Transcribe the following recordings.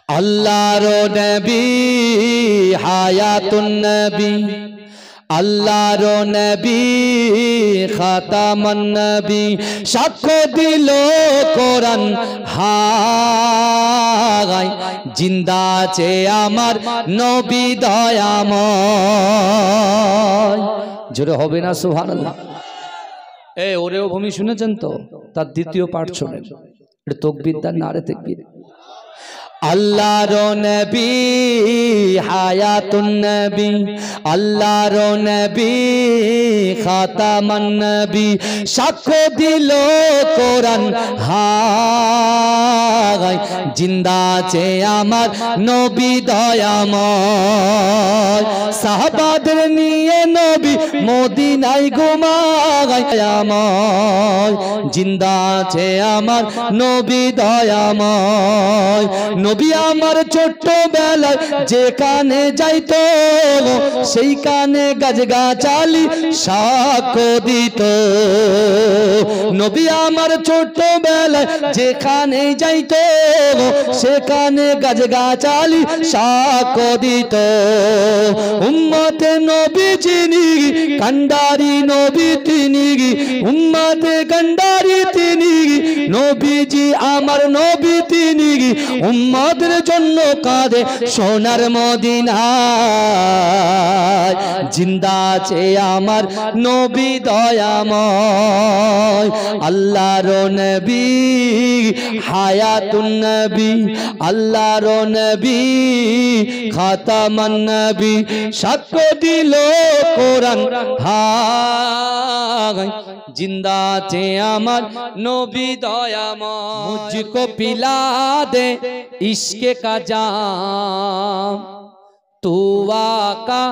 আল্লাহর নবী হায়াতুন নবী, আল্লাহর নবী খাতামুন নবী, সাক্ষ্য দিল কোরআন হায় জিন্দা আছে আমার নবী দয়াময়। জোরে হবে না সুবহানাল্লাহ? ওরেও ভূমি শুনেছেন তো? তার দ্বিতীয় পাঠ শোনেন, এটা তাকবীর দান নারে তাকবীর। আল্লাহর নবী হায়াতুন নবী, আল্লাহর নবী খাতামুন নবী, সাক্ষ্য দিল কোরআন হায় জিন্দা আছে আমার নবী দয়াময়। সাহাবাদের নিয়ে নবী মদিনায় ঘুমায় দয়াময়, জিন্দা আছে আমার নবী দয়াময়। নবী আমার ছোট্টবেলায় যেখানে যাইতো সেইখানে গাছগাছালি সাক্ষ্য দিত। নবী আমার ছোট্টবেলায় যেখানে যাইতো সেখানে গাছগাছালি সাক্ষ্য দিত। উম্মতে নবী যিনি কান্ডারি নবী তিনি, উম্মতে কান্ডারি তিনি, নবীজি আমার নবী তিনি, উম্মতের জন্য কাঁদে সোনার মদিনায়, জিন্দা আছে আমার নবী দয়াময়। আল্লাহর নবী হায়াতুন নবী, আল্লাহর নবী খাতামুন নবী, সাক্ষ্য দিল কোরআন হায় জিন্দা আছে আমার নবী দয়াময়। মুঝকো পিলা দে ইশকে কা জাম, তু আকা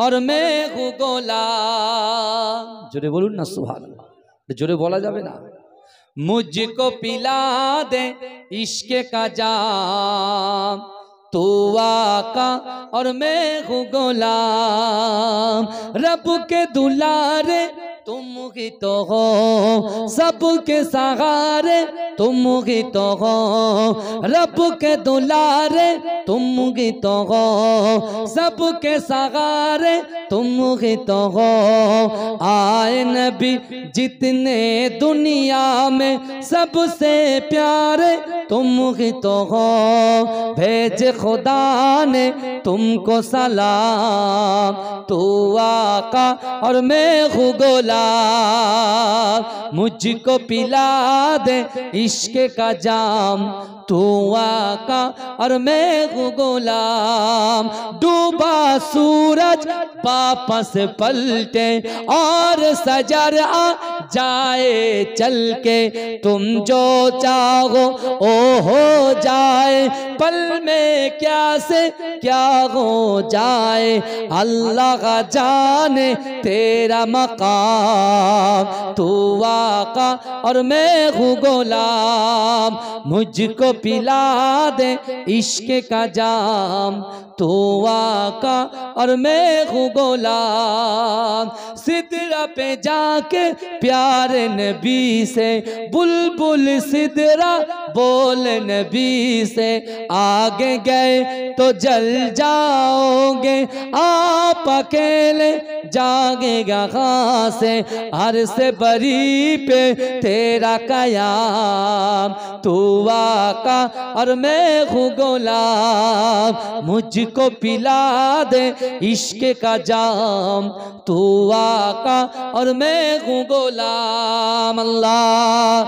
और मैं हूँ গোলাম। জোরে বলুন না সুবহানাল্লাহ, জোরে বলা যাবে না? मुझको पिला दे इश्क़ का जाम, तू आका और मैं हूँ गुलाम। रब के दुलारे तुम ही तो हो, सबके सहारे तुम ही तो हो, रब के दुलारे तुम ही तो हो, सबके सहारे तुम ही तो हो। आए नबी जितने दुनिया में सबसे प्यारे तुम ही तो हो, भेज खुदा ने तुमको सलाम, तू आका और मैं हूँ गुलाम। मुझको पिला दे इश्क़ का जाम, तू आका और मैं हूँ गुलाम। डूबा सूरज वापस पलटे और सजर आ जाए चल के, तुम जो चाहो ओ हो जाए, पल में क्या से क्या हो जाए, अल्लाह जाने तेरा मकाम, तू आका और मैं हूँ गुलाम। मुझको पिला दे इश्क़ का जाम, तू आका और मैं हूँ गुलाम। सिदरा पे जाके प्यारे नबी से, बुलबुल सिदरा बोल नबी से, आगे गए तो जल जाओगे, आप अकेले जागेगा कहाँ से, हर से बरी पे तेरा कयाम, तू आका और मैं हूँ गुलाम। मुझको पिला दे इश्क़ का जाम, तू आका और मैं हूँ गुलाम। अल्लाह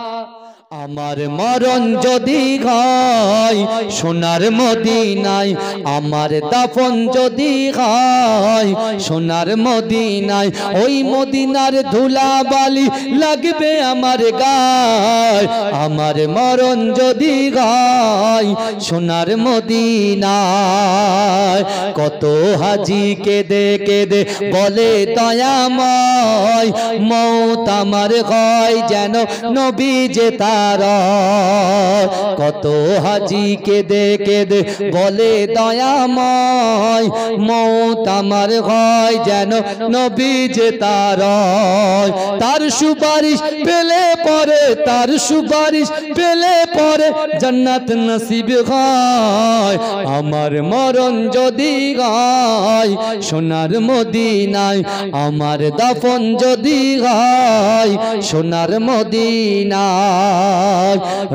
আমার মরণ যদি হয় সোনার মদিনায়, আমার দাফন যদি হয় সোনার মদিনায়, ওই মদিনার ধুলাবালি লাগবে আমার গায়। আমার মরণ যদি হয় সোনার মদিনায়, কত হাজি কেঁদে কেঁদে বলে দয়াময়, মৌত আমার হয় যেন নবী যেতা তার কত হাজি কেঁদে কেঁদে বলে দয়াময় মওত আমার হয় যেন নবী যে তার সুপারিশ পেলে পরে তার সুপারিশ পেলে পরে জান্নাত নসিব হয় আমার মরণ যদি হয় সোনার মদিনায় আমার দাফন যদি হয় সোনার মদিনায়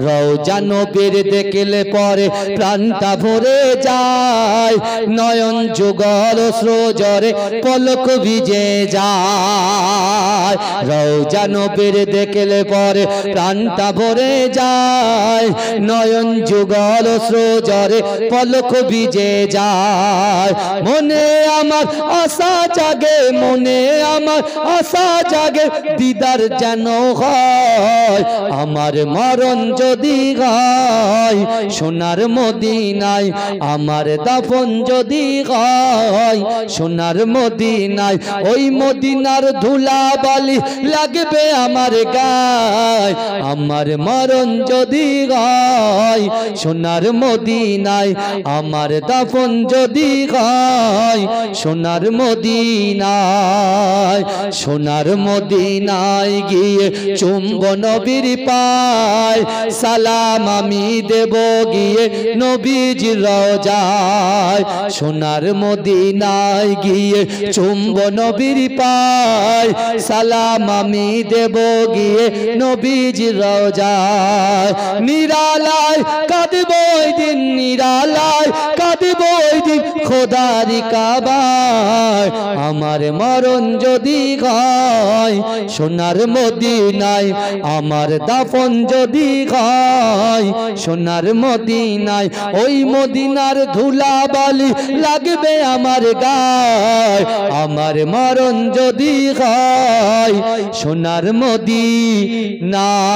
রওজা নবীর দেখলে পরে প্রাণটা ভরে যায় নয়ন যুগল স্রোজরে পলক ভিজে যায় রওজা নবীর দেখলে পরে প্রাণটা ভরে যায় নয়ন যুগল স্রোজরে পলক ভিজে যায় মনে আমার আশা জাগে মনে আমার আশা জাগে দিদার যেন হয় আমার মরণ যদি হয় সোনার মদিনায় আমার দাফন যদি হয় সোনার মদিনায় ওই মদিনার ধুলা বালি লাগবে আমার গায় আমার মরণ যদি হয় সোনার মদিনায় আমার দাফন যদি হয় সোনার মদিনায় সোনার মদিনায় গিয়ে চুম্ব নবীর পায় সালাম আমি দেব গিয়ে নবীজির রওজায় সোনার মদিনায় গিয়ে চুম্ব নবীর পায় সালাম আমি দেব গিয়ে নবীজির রওজায় নিরালায় কাঁদব ওই দিন নিরালায় কাঁদব ওই দিন খোদারি কাবায় আমার মরণ যদি হয় সোনার মদিনায় আমার দাফন যদি হয় সোনার মদিনায় ওই মদিনার ধুলা বালি লাগবে আমার গায় আমার মরণ যদি হয় সোনার মদিনায়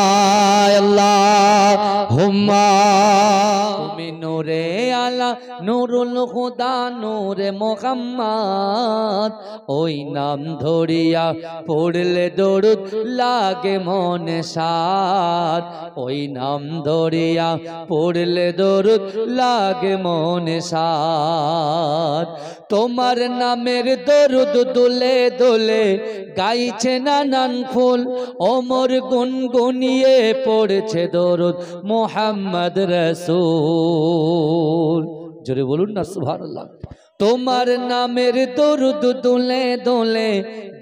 আল্লাহুম্মা তুমি নূরে আলা নূরুল খুদা নূরে মুহাম্মদ ওই নাম ধরিয়া পড়লে দরুদ লাগে মনে সাদ ওই নাম ধরিয়া পড়লে দরুদ লাগে মনে সাদ তোমার নামের দরুদ দুলে দুলে গাইছে নানান ফুল ওমর গুনগুনিয়ে পড়ছে দরুদ মুহাম্মদ রাসূল জোরে বলুন না সুবহানাল্লাহ তোমার নামের দরুদ দুলে দুলে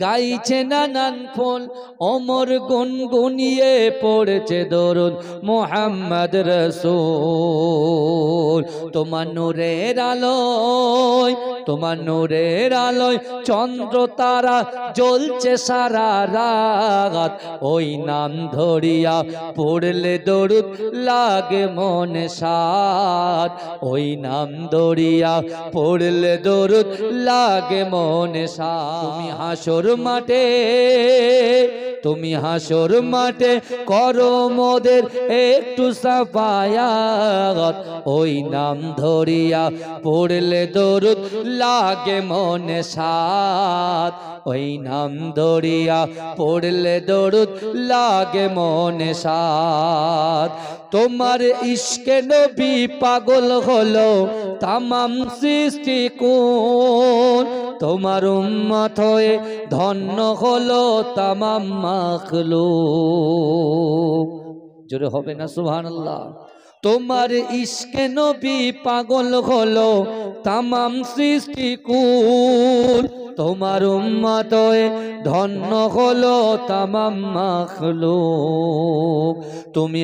গাইছে নানান ফুল ওমর গুনগুনিয়ে পড়ছে দরুদ মুহাম্মদ রাসূল তোমার নূরের আলোয় তোমার নূরের আলোয় চন্দ্র তারা জ্বলছে সারা রাত ওই নাম ধরিয়া পড়লে দরুদ লাগে মনে সাদ ওই নাম ধরিয়া পড়লে দরুদ লাগে মনে সাদ তুমি হাসর মাঠে তুমি হাসর মাঠে করো মোদের একটু সাফায়াত ওই নাম ধরিয়া পড়লে দরুদ লাগে মনে সাদ ওই নাম ধরিয়া পড়লে দরুদ লাগে মনে সাদ তোমার ইশকে নবী পাগল হলো তামাম সৃষ্টি কোন তোমার উম্মত হয়ে ধন্য হলো তামাম মাখলুক জোরে হবে না সুবহানাল্লাহ তোমার ইশকে নবী পাগল হলো তামাম সৃষ্টি কুল তোমার উম্মত হয়ে ধন্য হলো তামাম মাখলুক তুমি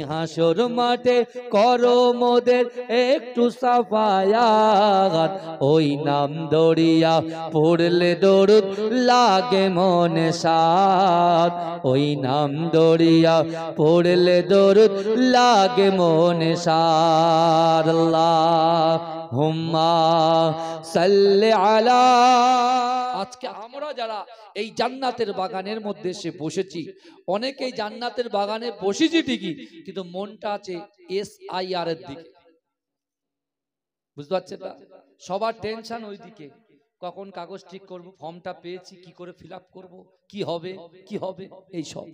হাসর মাঠে করো মোদের একটু সাফায়াত ওই নাম ধরিয়া পড়লে দরুদ লাগে মনে সাদ ওই নাম ধরিয়া পড়লে দরুদ লাগে মনে সাদ আল্লাহুম্মা সাল্লি আলা আজকে আমরা যারা এই জান্নাতের বাগানের মধ্যে এসে বসেছি অনেকেই জান্নাতের বাগানে বসেছি ঠিকই কিন্তু মনটা আছে SIR এর দিকে বুঝতে পারছেন না সবার টেনশন ওই দিকে কখন কাগজ ঠিক করব, ফর্মটা পেয়েছি কি করে ফিল আপ করবো, কি হবে কি হবে এই সব।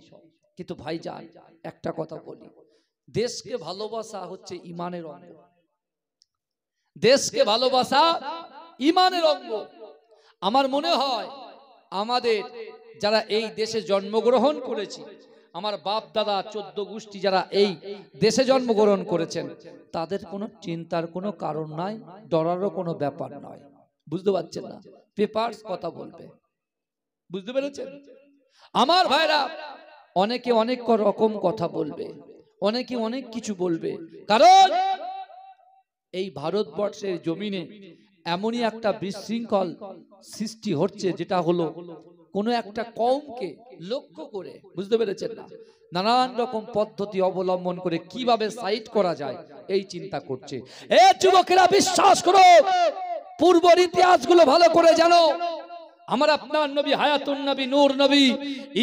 কিন্তু ভাইজান একটা কথা বলি, দেশকে ভালোবাসা হচ্ছে ইমানের অঙ্গ। দেশকে ভালোবাসা ইমানের অঙ্গ। আমার মনে হয় আমাদের যারা এই দেশে জন্মগ্রহণ করেছি, আমার বাপ দাদা 14 গোষ্ঠী যারা এই দেশে জন্মগ্রহণ করেছেন, তাদের কোনো চিন্তার কোনো কারণ নাই, ডরারও কোনো ব্যাপার নয়। বুঝতে পারছেন না? পেপারস কথা বলবে, বুঝতে পেরেছেন? আমার ভাইরা অনেকে অনেক রকম কথা বলবে, অনেকে অনেক কিছু বলবে, কারণ এই ভারতবর্ষের জমিনে এমনই একটা বিশৃঙ্খল সৃষ্টি হচ্ছে, যেটা হলো কোন একটা কওমকে লক্ষ্য করে, বুঝতে পেরেছেন না, নানান রকম পদ্ধতি অবলম্বন করে কিভাবে সাইড করা যায় এই চিন্তা করছে। এ যুবকেরা বিশ্বাস করো, পূর্বের ইতিহাসগুলো ভালো করে জানো। আমার আপনার নবী হায়াতুন নবী, নূর নবী,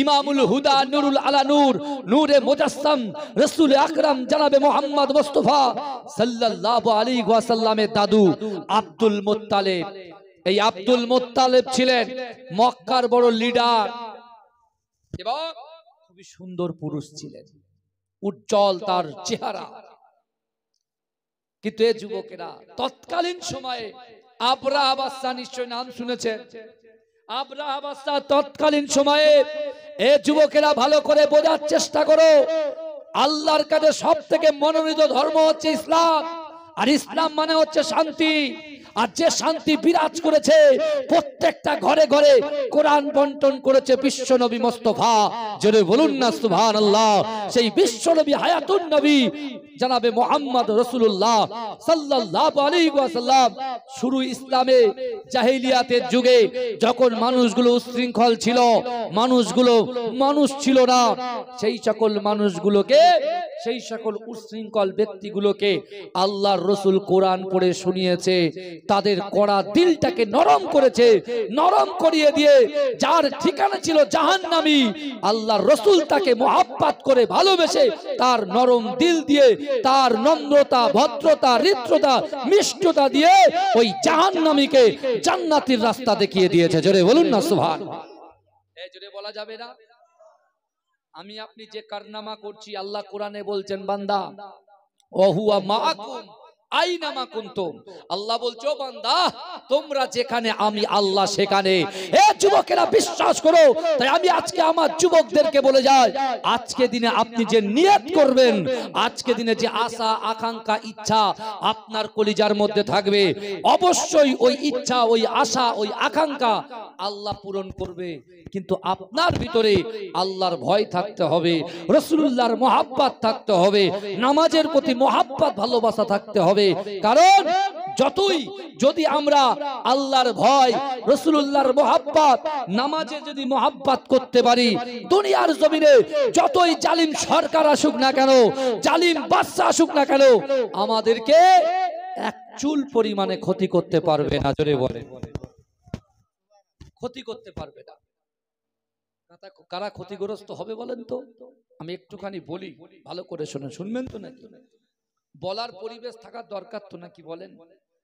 ইমামুল হুদা, নুরুল আলা নূর, নূরে মুজাসসাম, রাসূল আকরাম জনাবে মুহাম্মদ মুস্তাফা সাল্লাল্লাহু আলাইহি ওয়াসাল্লামের দাদু আব্দুল মুত্তালিব। এই আব্দুল মুত্তালিব ছিলেন মক্কার বড় লিডার এবং খুবই সুন্দর পুরুষ ছিলেন, উজ্জ্বল তার চেহারা। কিন্তু এই যুবকেরা তৎকালীন সময়ে আবরাহা বাদশা, নিশ্চয় নাম শুনেছেন, আবরাহা বাদশা তৎকালীন সময়ে, এই যুবকেরা ভালো করে বোঝার চেষ্টা করো, আল্লাহর কাছে সবথেকে মনোনীত ধর্ম হচ্ছে ইসলাম, আর ইসলাম মানে হচ্ছে শান্তি। আর যে শান্তি বিরাজ করেছে, প্রত্যেকটা ঘরে ঘরে কোরআন বন্টন করেছে বিশ্ব নবী মুস্তাফা, জোরে বলুন না সুবহানাল্লাহ। সেই বিশ্ব নবী হায়াতুন নবী জনাবে মুহাম্মদ রাসূলুল্লাহ সাল্লাল্লাহু আলাইহি ওয়াসাল্লাম শুরু ইসলামে জাহেলিয়াতের যুগে, যখন মানুষগুলো উশৃঙ্খল ছিল, মানুষগুলো মানুষ ছিল না, সেই সকল মানুষগুলোকে, সেই সকল উশৃঙ্খল ব্যক্তিগুলোকে আল্লাহর রাসূল কোরআন পড়ে শুনিয়েছে, তাদের কড়া দিলটাকে নরম করেছে, নরম করিয়ে দিয়ে যার ঠিকানা ছিল জাহান্নামী, আল্লাহর রাসূল তাকে মোহাব্বত করে ভালোবেসে তার নরম দিল দিয়ে, তার নম্রতা, ভদ্রতা, হৃদ্রতা, মিষ্টতা দিয়ে ওই জাহান্নামীকে জান্নাতের রাস্তা দেখিয়ে দিয়েছে। জোরে বলুন না সুবহানাল্লাহ। এই জোরে বলা যাবে না? আমি আপনি যে কারনামা করছি, আল্লাহ কোরআনে বলছেন, বান্দা ওহুয়া মাআকুম আইনামা কুনতুম, আল্লাহ বলছো বান্দা তোমরা যেখানে আমি আল্লাহ সেখানে। এ যুবকেরা বিশ্বাস করো, তাই আমি আজকে আমার যুবকদেরকে বলে যাই, আজকে দিনে আপনি যে নিয়ত করবেন, আজকে দিনে যে আশা আকাঙ্ক্ষা ইচ্ছা আপনার কলিজার মধ্যে থাকবে, অবশ্যই ওই ইচ্ছা, ওই আশা, ওই আকাঙ্ক্ষা আল্লাহ পূরণ করবে। কিন্তু আপনার ভিতরে আল্লাহর ভয় থাকতে হবে, রাসূলুল্লাহর মহব্বত থাকতে হবে, নামাজের প্রতি মহব্বত ভালোবাসা থাকতে হবে। কারণ যতই যদি আমরা আল্লাহর ভয়, রাসূলুল্লাহর মহব্বত, নামাজে যদি মহব্বত করতে পারি, দুনিয়ার জমিনে যতই জালিম সরকার আসুক না কেন, জালিম বাদশা আসুক না কেন, আমাদেরকে এক চুল পরিমাণে ক্ষতি করতে পারবে না। জোরে বলে, ক্ষতি করতে পারবে না। কারা ক্ষতিগ্রস্ত হবে বলেন তো? আমি একটুখানি বলি, ভালো করে শুনেন, শুনবেন তো নাকি? বলার পরিবেশ থাকার দরকার তো নাকি বলেন?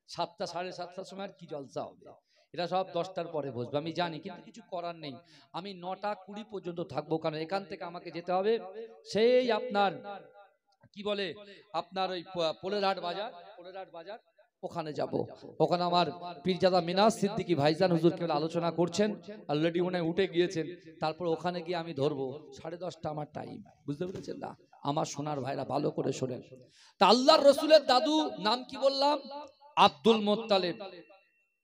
7টা 7:30টার সময় আর কি জলসা হবে? এরা সব 10টার পরে বসবে আমি জানি, কিন্তু কিছু করার নেই। আমি 9টা 20 পর্যন্ত থাকবো, কারণ এখান থেকে আমাকে যেতে হবে সেই আপনার কি বলে, আপনার ওই পোলেরহাট বাজার, ওখানে যাব। ওখানে আমার পীরজাদা মিনাজ সিদ্দিকী ভাইজান হুজুর কেবল আলোচনা করছেন, অলরেডি মনে উঠে গিয়েছেন। তারপর ওখানে গিয়ে আমি ধরবো 10:30 আমার টাইম, বুঝতে পেরেছেন না? আমার সোনার ভাইরা ভালো করে শোনেন। তা আল্লাহর রাসূলের দাদু নাম কি বললাম? Abdul Muttalib.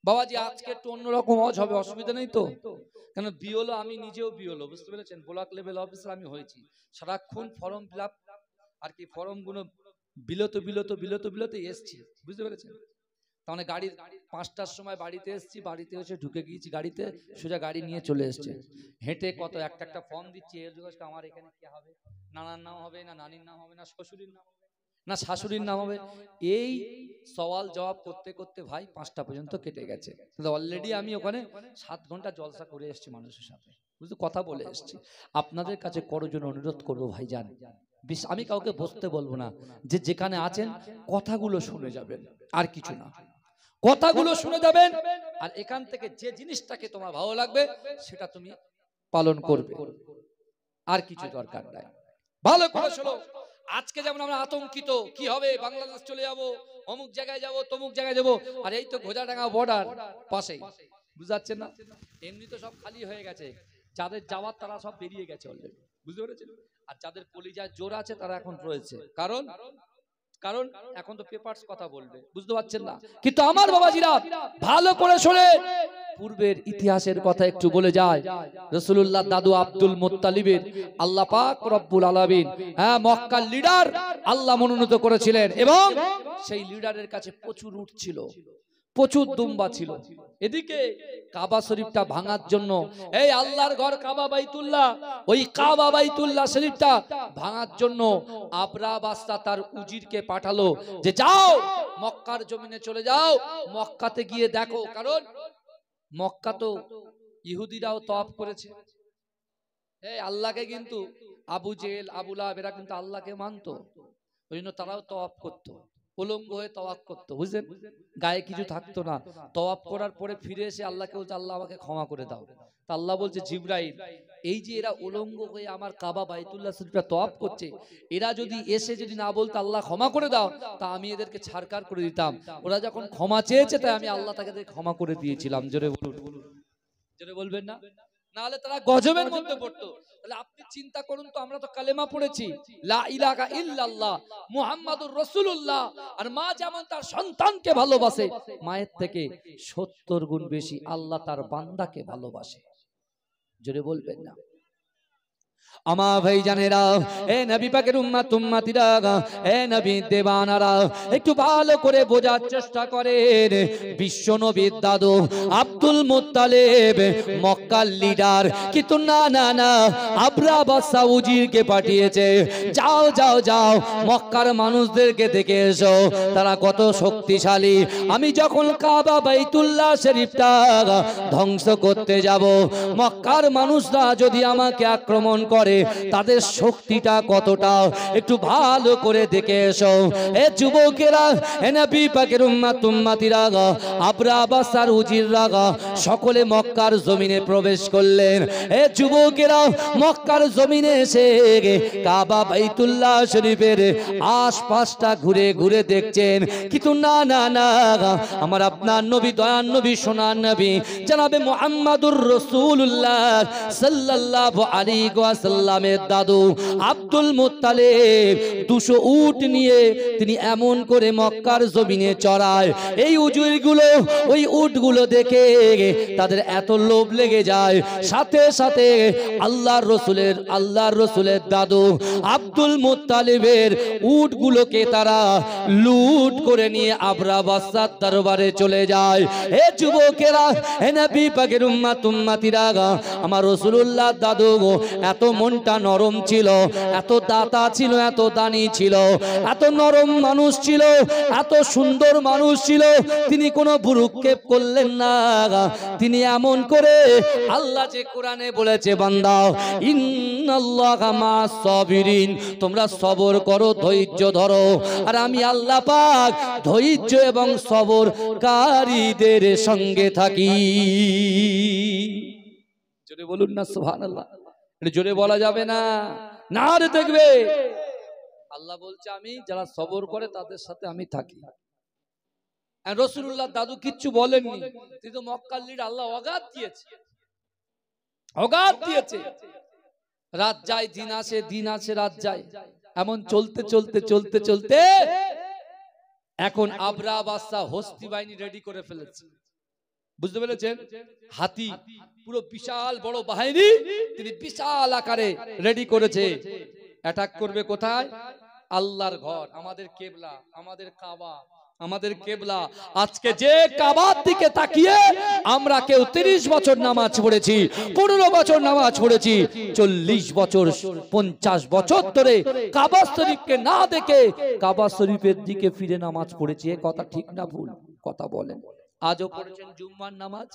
বাবাজি আজকে একটু অন্যরকম ওয়াজ হবে, অসুবিধা নেই তো? কেন বিওলো, আমি নিজেও বিওলো, বুঝতে পেরেছেন? ব্লক লেভেল অফিসার আমি হয়েছি। সারাক্ষণ ফর্ম ফিল আপ আর কি, ফর্মগুলো বিলতে এসছি, বুঝতে পেরেছেন? তাহলে গাড়ির 5টার সময় বাড়িতে এসছি, বাড়িতে এসে ঢুকে গিয়েছি গাড়িতে, সোজা গাড়ি নিয়ে চলে এসছে। হেঁটে কত একটা ফর্ম দিচ্ছি, এর যোগাযোগ আমার এখানে কি হবে? নানার নাম হবে না, নানির নাম হবে না, শ্বশুরের নাম হবে না, শাশুড়ির নাম হবে। এই সওয়াল জবাব করতে করতে ভাই 5টা পর্যন্ত কেটে গেছে। অলরেডি আমি ওখানে 7 ঘন্টা জলসা করে এসছি মানুষের সাথে, বুঝতে, কথা বলে এসছি। আপনাদের কাছে করজন্য অনুরোধ করবো ভাইজান, আমি কাউকে বসতে বলবো না, যে যেখানে আছেন কথাগুলো শুনে যাবেন, আর কিছু না। কথাগুলো শুনে যাবেন, আর এখান থেকে যে জিনিসটাকে তোমার ভালো লাগবে সেটা তুমি পালন করবে, আর কিছু দরকার নাই। ভালো করে শোনো। আজকে যেমন আমরা আতঙ্কিত, কি হবে, বাংলাদেশ চলে যাব, অমুক জায়গায় যাব, তমুক জায়গায় যাব, আর এই তো ঘোড়াডাঙ্গা বর্ডার পাশেই, বুঝাচ্ছেন না? এমনি তো সব খালি হয়ে গেছে, যাদের যাওয়ার তারা সব বেরিয়ে গেছে অলরেডি, বুঝতে পেরেছেন? আর যাদের কলিজায় জোর আছে তারা এখন রয়েছে, কারণ কারণ এখন তো পেপারস কথা বলবে, বুঝতে পারছেন না? কিন্তু আমার বাবাজিরা ভালো করে শোনে, পূর্বের ইতিহাসের কথা একটু বলে যায়। রাসূলুল্লাহ দাদু আব্দুল মুত্তালিবের আল্লাহ পাক রব্বুল আলামিন মক্কার লিডার আল্লাহ মনোনীত করেছিলেন, এবং সেই লিডারের কাছে প্রচুর উট ছিল, প্রচুর দুম্বা ছিল। এদিকে কাবা শরীফটা ভাঙার জন্য, এই আল্লাহর ঘর কাবা বাইতুল্লাহ, ওই কাবা বাইতুল্লাহ শরীফটা ভাঙার জন্য আবরাহ বাদশা তার উজিরকে পাঠালো যে যাও মক্কার জমিনে চলে যাও, মক্কাতে গিয়ে দেখো, কারণ মক্কা তো ইহুদিরাও তওয়াফ করেছে। এই আল্লাহকে কিন্তু আবু জেহেল আবু লাহাব এরা কিন্তু আল্লাহকে মানতো, ওই জন্য তারাও তওয়াফ করতো, উলঙ্গ হয়ে তওয়াফ করতো, বুঝলেন? গায়ে কিছু থাকতো না। তওয়াফ করার পরে ফিরে এসে আল্লাহকে বলছে আল্লাহ আমাকে ক্ষমা করে দাও। তা আল্লাহ বলছে জিবরাইল, এই যে এরা উলঙ্গ হয়ে আমার কাবা বাইতুল্লাহ শরীফটা তওয়াফ করছে, এরা যদি এসে যদি না বলতো আল্লাহ ক্ষমা করে দাও, তা আমি এদেরকে ছাড়কার করে দিতাম। ওরা যখন ক্ষমা চেয়েছে তাই আমি আল্লাহ তাকে ক্ষমা করে দিয়েছিলাম। জোরে বলুন, জোরে বলবেন না? নাহলে তারা গজবের মধ্যে পড়তো। তাহলে আপনি চিন্তা করুন তো, আমরা তো কালেমা পড়েছি লা ইলাহা ইল্লাল্লাহ মুহাম্মাদুর রাসূলুল্লাহ, আর মা যেমন তার সন্তানকে ভালোবাসে, মায়ের থেকে 70 গুণ বেশি আল্লাহ তার বান্দাকে ভালোবাসে। জোরে বলবেন না? আমার ভাইজানেরা, এ নবী পাকের উম্মত উম্মতিরা, এ নবী দেবানারা, একটু ভালো করে বোঝার চেষ্টা করেন। বিশ্ব নবীর দাদু আব্দুল মুত্তালিব মক্কার লিডার, কিন্তু না না না, আবরাহ বাদশা উজিরকে পাঠিয়েছে, যাও যাও যাও মক্কার মানুষদেরকে দেখে এসো তারা কত শক্তিশালী। আমি যখন কাবা বাইতুল্লাহ শরীফটা ধ্বংস করতে যাব, মক্কার মানুষরা যদি আমাকে আক্রমণ করে তাদের শক্তিটা কতটা একটু ভালো করে দেখে এসো। এ যুবকেরা, এ নবী পাকের উম্মত উম্মতিরা, আবরাহ বাদশার উজিররা সকলে মক্কার জমিনে প্রবেশ করলেন। এ যুবকেরা, মক্কার জমিনে এসে কাবা বাইতুল্লাহ শরীফের আশপাশটা ঘুরে ঘুরে দেখছেন, কিন্তু না না না, আমার আপনার নবী, দয়ার নবী, সোনার নবী জনাবে মুহাম্মাদুর রাসূলুল্লাহ সাল্লাল্লাহু আলাইহি ওয়াসাল্লামের দাদু আব্দুল মুত্তালিব 200 উট নিয়ে তিনি এমন করে মক্কার জমিনে চড়ায়, এই উজুরগুলো ওই উটগুলো দেখে তাদের এত লোভ লেগে যায়, সাথে সাথে আল্লাহর রসুলের দাদু আব্দুল মুত্তালিবের উটগুলোকে তারা লুট করে নিয়ে আবরাহ বাদশার দরবারে চলে যায়। এ যুবকেরা, হে নবী পাকের উম্মত উম্মতিরা, আমার রাসূলুল্লাহ দাদু এত মনটা নরম ছিল, এত দাতা ছিল, এত দানি ছিল, এত নরম মানুষ ছিল, এত সুন্দর মানুষ ছিল, তিনি কোনো ভ্রুক্ষেপ করলেন না। তিনি এমন করে, আল্লাহ যে কোরআনে বলেছে বান্দা ইন্নাল্লাহা মা'আস সাবিরিন, তোমরা সবর করো, ধৈর্য ধরো, আর আমি আল্লাহ পাক ধৈর্য এবং সবরকারীদের সঙ্গে থাকি। জোরে বলুন না সুবহানাল্লাহ। এটা জোরে বলা যাবে না, না রে দেখবে আল্লাহ বলছে আমি যারা সবর করে তাদের সাথে আমি থাকি। রাসূলুল্লাহ দাদু কিচ্ছু বলেননি, কিন্তু মক্কার লিডার আল্লাহ অগাধ দিয়েছে, অগাধ দিয়েছে। রাত যায় দিন আসে, দিন আসে রাত যায়, এমন চলতে চলতে চলতে চলতে এখন আবরাহ বাদশা হস্তি বাহিনী রেডি করে ফেলেছে, বুঝতে পেরেছেন? হাতি, পুরো বিশাল বড় বাহিনী তিনি বিশাল আকারে রেডি করেছে। অ্যাটাক করবে কোথায়? আল্লাহর ঘর, আমাদের কিবলা, আমাদের কাবা, আমাদের কিবলা। আজকে যে কাবার দিকে তাকিয়ে আমরা কেউ 30 বছর নামাজ পড়েছি, 15 বছর নামাজ পড়েছি, 40 বছর 50 বছর ধরে কাবা শরীফকে না দেখে কাবা শরীফের দিকে ফিরে নামাজ পড়েছি। এ কথা ঠিক না ভুল? কথা বলেন। আজও পড়েছেন জুম্মার নামাজ,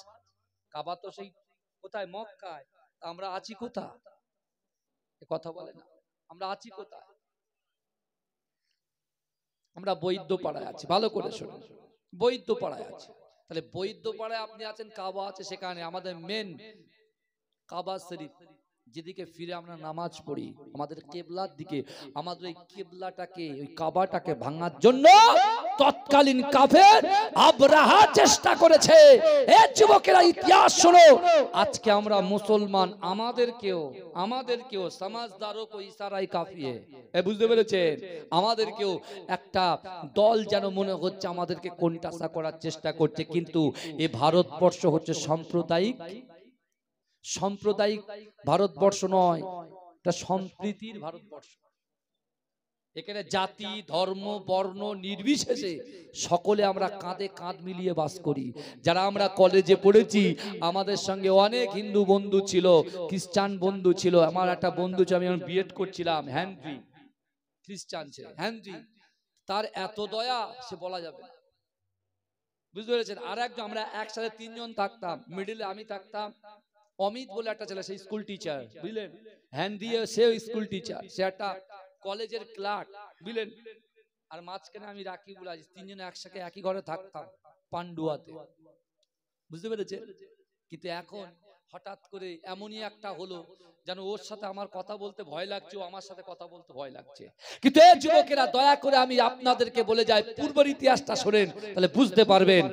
কাবা তো সেই কোথায়? মক্কায়। আমরা আছি কোথায়? কথা বলে না, আমরা আছি কোথায়? আমরা বৈদ্য পাড়ায় আছি। ভালো করে শুনুন, বৈদ্যপাড়ায় আছে। তাহলে বৈদ্যপাড়ায় আপনি আছেন, কাবা আছে সেখানে, আমাদের মেন কাবা শরীফ যেদিকে ফিরে আমরা নামাজ পড়ি, আমাদের কেবলার দিকে, আমাদের ওই কেবলাটাকে, ওই কাবাটাকে ভাঙার জন্য তৎকালীন কাফের আবরাহা চেষ্টা করেছে। এ যুবকেরা ইতিহাস শোনো, আজকে আমরা মুসলমান, আমাদেরকেও সমাজদারও কো ইশারায় কাফিয়ে, এ বুঝতে পেরেছেন, আমাদেরকেও একটা দল যেন মনে হচ্ছে আমাদেরকে কোণঠাসা করার চেষ্টা করছে। কিন্তু এ ভারতবর্ষ হচ্ছে সাম্প্রদায়িক ভারতবর্ষ নয়, এটা সম্প্রীতির ভারতবর্ষ। এখানে জাতি ধর্ম বর্ণ নির্বিশেষে সকলে আমরা কাঁধে কাঁধ মিলিয়ে বাস করি। যারা আমরা কলেজে পড়েছি, আমাদের সঙ্গে অনেক হিন্দু বন্ধু ছিল, খ্রিস্টান বন্ধু ছিল। আমার একটা বন্ধু ছিল, আমি বিএড করছিলাম, হেনরি, খ্রিস্টান ছিল হেনরি, তার এত দয়া সে বলা যাবে না, বুঝতে পেরেছেন। আর একজন, আমরা একসাথে তিনজন থাকতাম, মিডিলে আমি থাকতাম, অমিত বলে একটা ছেলে, সেই স্কুল টিচার, বুঝলেন, হ্যান্ড দিয়ে সেও স্কুল টিচার, সে একটা কলেজের ক্লার্ক, বুঝলেন। আর মাঝখানে আমি রাকিবুল আজিজ, তিনজন একসাথে একই ঘরে থাকতাম পান্ডুয়াতে, বুঝতে পেরেছেন। কিন্তু এখন হঠাৎ করে এমনই একটা হলো যেন ওর সাথে আমার কথা বলতে ভয় লাগছে, ও আমার সাথে কথা বলতে ভয় লাগছে। কিন্তু এই যুবকেরা, দয়া করে আমি আপনাদেরকে বলে যাই, পূর্বের ইতিহাসটা শোনেন, তাহলে বুঝতে পারবেন।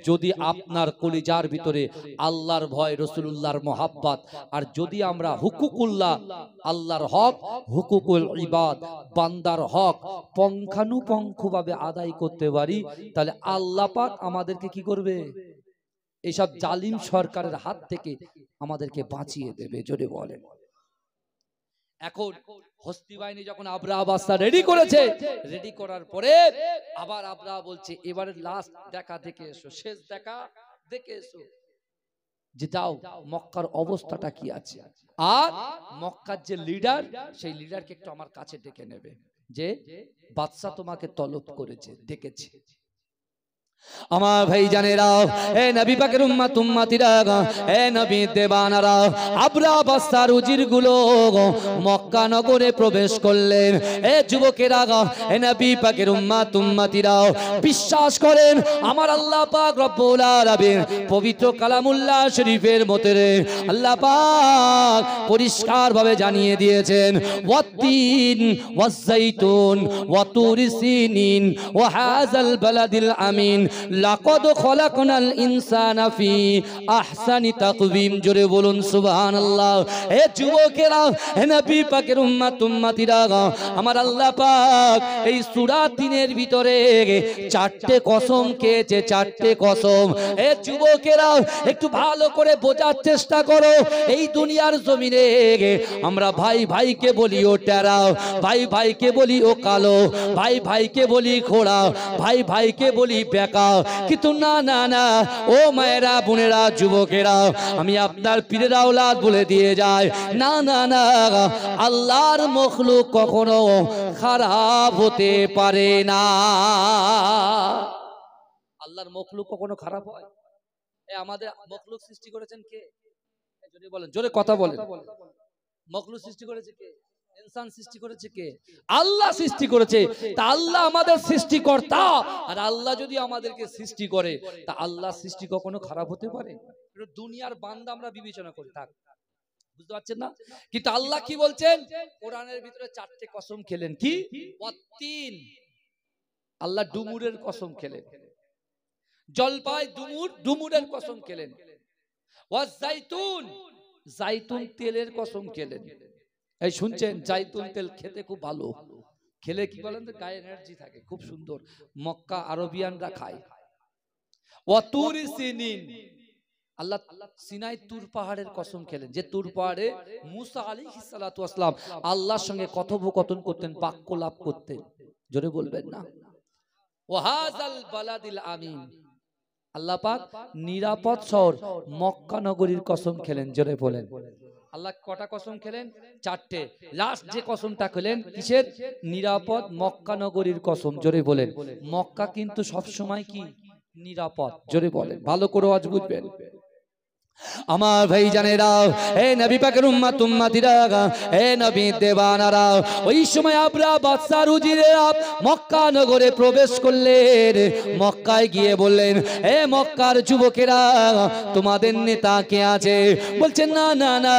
যদি আপনার কলিজার ভিতরে আল্লাহর ভয়, রাসূলুল্লাহর মহাব্বত, আর যদি আমরা হুকুকুল্লাহ, আল্লাহর হক, হুকুকুল ইবাদ, বান্দার হক পঙ্খানুপঙ্খভাবে আদায় করতে পারি, তাহলে আল্লাহ পাক আমাদেরকে কি করবে? এইসব জালিম সরকারের হাত থেকে আমাদেরকে বাঁচিয়ে দেবে, জোরে বলেন। এখন হস্তি বাহিনী যখন আবরাহা বাদশা রেডি করেছে, রেডি করার পরে আবার আবরাহা বলছে, এবারে লাস্ট দেখা দেখে এসো, শেষ দেখা দেখে এসো, যে যাও মক্কার অবস্থাটা কি আছে, আর মক্কার যে লিডার, সেই লিডারকে একটু আমার কাছে ডেকে নেবে, যে বাদশা তোমাকে তলব করেছে, ডেকেছে। আমার ভাই জানেরা, এ নবী পাকের উম্মত উম্মতিরা, এ নবী দেবানারা, আবরাহা বাদশার উজির গুলো মক্কা নগরে প্রবেশ করলেন। এ যুবকেরা, এ নবী পাকের উম্মত উম্মতিরা, বিশ্বাস করেন আমার আল্লাহ পাক রব্বুল আলামিন পবিত্র কালামুল্লাহ শরীফের মধ্যে আল্লাহ পাক পরিষ্কার ভাবে জানিয়ে দিয়েছেন, ওয়াত্তিন ওয়াজ-যাইতুন ওয়া তুরি সিনিন ওয়া হাযাল বালাদিল আমিন লাকাদ খলাকনাল ইনসানা ফি আহসানি তাকওয়িম, জোরে বলুন সুবহানাল্লাহ। এ যুবকেরা, হে নবী পাকের উম্মত উম্মতিরা, আমার আল্লাহ পাক এই সূরা 3 এর ভিতরে 4টে কসম খেয়েছে, 4টে কসম। এ যুবকেরা, একটু ভালো করে বোঝার চেষ্টা করো। এই দুনিয়ার জমিনে আমরা ভাই ভাইকে বলি ও টেরা, ভাই ভাইকে বলি ও কালো, ভাই ভাইকে বলি খোড়া, ভাই ভাইকে বলি বেকা। কিন্তু না না না, ও মায়েরা, বোনেরা, যুবকেরা, আমি আপনার পীরের আওলাদ বলে দিয়ে যায়, না না না, আল্লাহর মখলুক কখনো খারাপ হতে পারে না। আল্লাহর মখলুক কখনো খারাপ হয়? আমাদের মখলুক সৃষ্টি করেছেন কে? জোরে বলেন, জোরে কথা বলেন। মখলুক সৃষ্টি করেছে কে? ইনসান সৃষ্টি করেছে কে? আল্লাহ সৃষ্টি করেছে। তা আল্লাহ আমাদের সৃষ্টিকর্তা, আর আল্লাহ যদি আমাদেরকে সৃষ্টি করে, তা আল্লাহ সৃষ্টি কখনো খারাপ হতে পারে? দুনিয়ার বান্দা আমরা বিবেচনা করি, থাক, বুঝতে পারছেন না? কিন্তু আল্লাহ কি বলছেন? কোরআনের ভিতরে 4টে কসম খেলেন, কি? ওয়াত্তিন, আল্লাহ ডুমুরের কসম খেলেন, জলপাই ডুমুরের কসম খেলেন, ওয়াজ-যাইতুন, জাইতুন তেলের কসম খেলেন। এই শুনছেন, জাইতুন তেল খেতে খুব ভালো, খেলে কি বলেন তো গায়ে এনার্জি থাকে, খুব সুন্দর, মক্কা আরবিয়ানরা খায়। ওয়া তুরি সিনিন, আল্লাহ সিনাই তুর পাহাড়ের কসম খেলেন, যে তুর পাহাড়ে মুসা আলাইহিস সালাতু ওয়াস সালাম আল্লাহর সঙ্গে কথোপকথন করতেন, বাক্য লাভ করতেন, জোরে বলবেন না। ওয়া হাযাল বালাদিল আমিন, আল্লাহ পাক নিরাপদ শহর মক্কা নগরীর কসম খেলেন, জোরে বলেন। আল্লাহ কটা কসম খেলেন? 4টে। লাস্ট যে কসমটা খেলেন কিসের? নিরাপদ মক্কা নগরীর কসম, জোরে বলেন। মক্কা কিন্তু সব সময় কি নিরাপদ, জোরে বলেন, ভালো করে আজ বুঝবেন। আমার ভাই জানেরা, এ নবী পাকের উম্মত উম্মতিরা, এ নবী দেওয়ানারা, ওই সময় আবরা বাদশার উজিরেরা মক্কা নগরে প্রবেশ করলেন। মক্কায় গিয়ে বললেন, এ মক্কার যুবকেরা, তোমাদের নেতা কে আছে? বলছেন, না না না,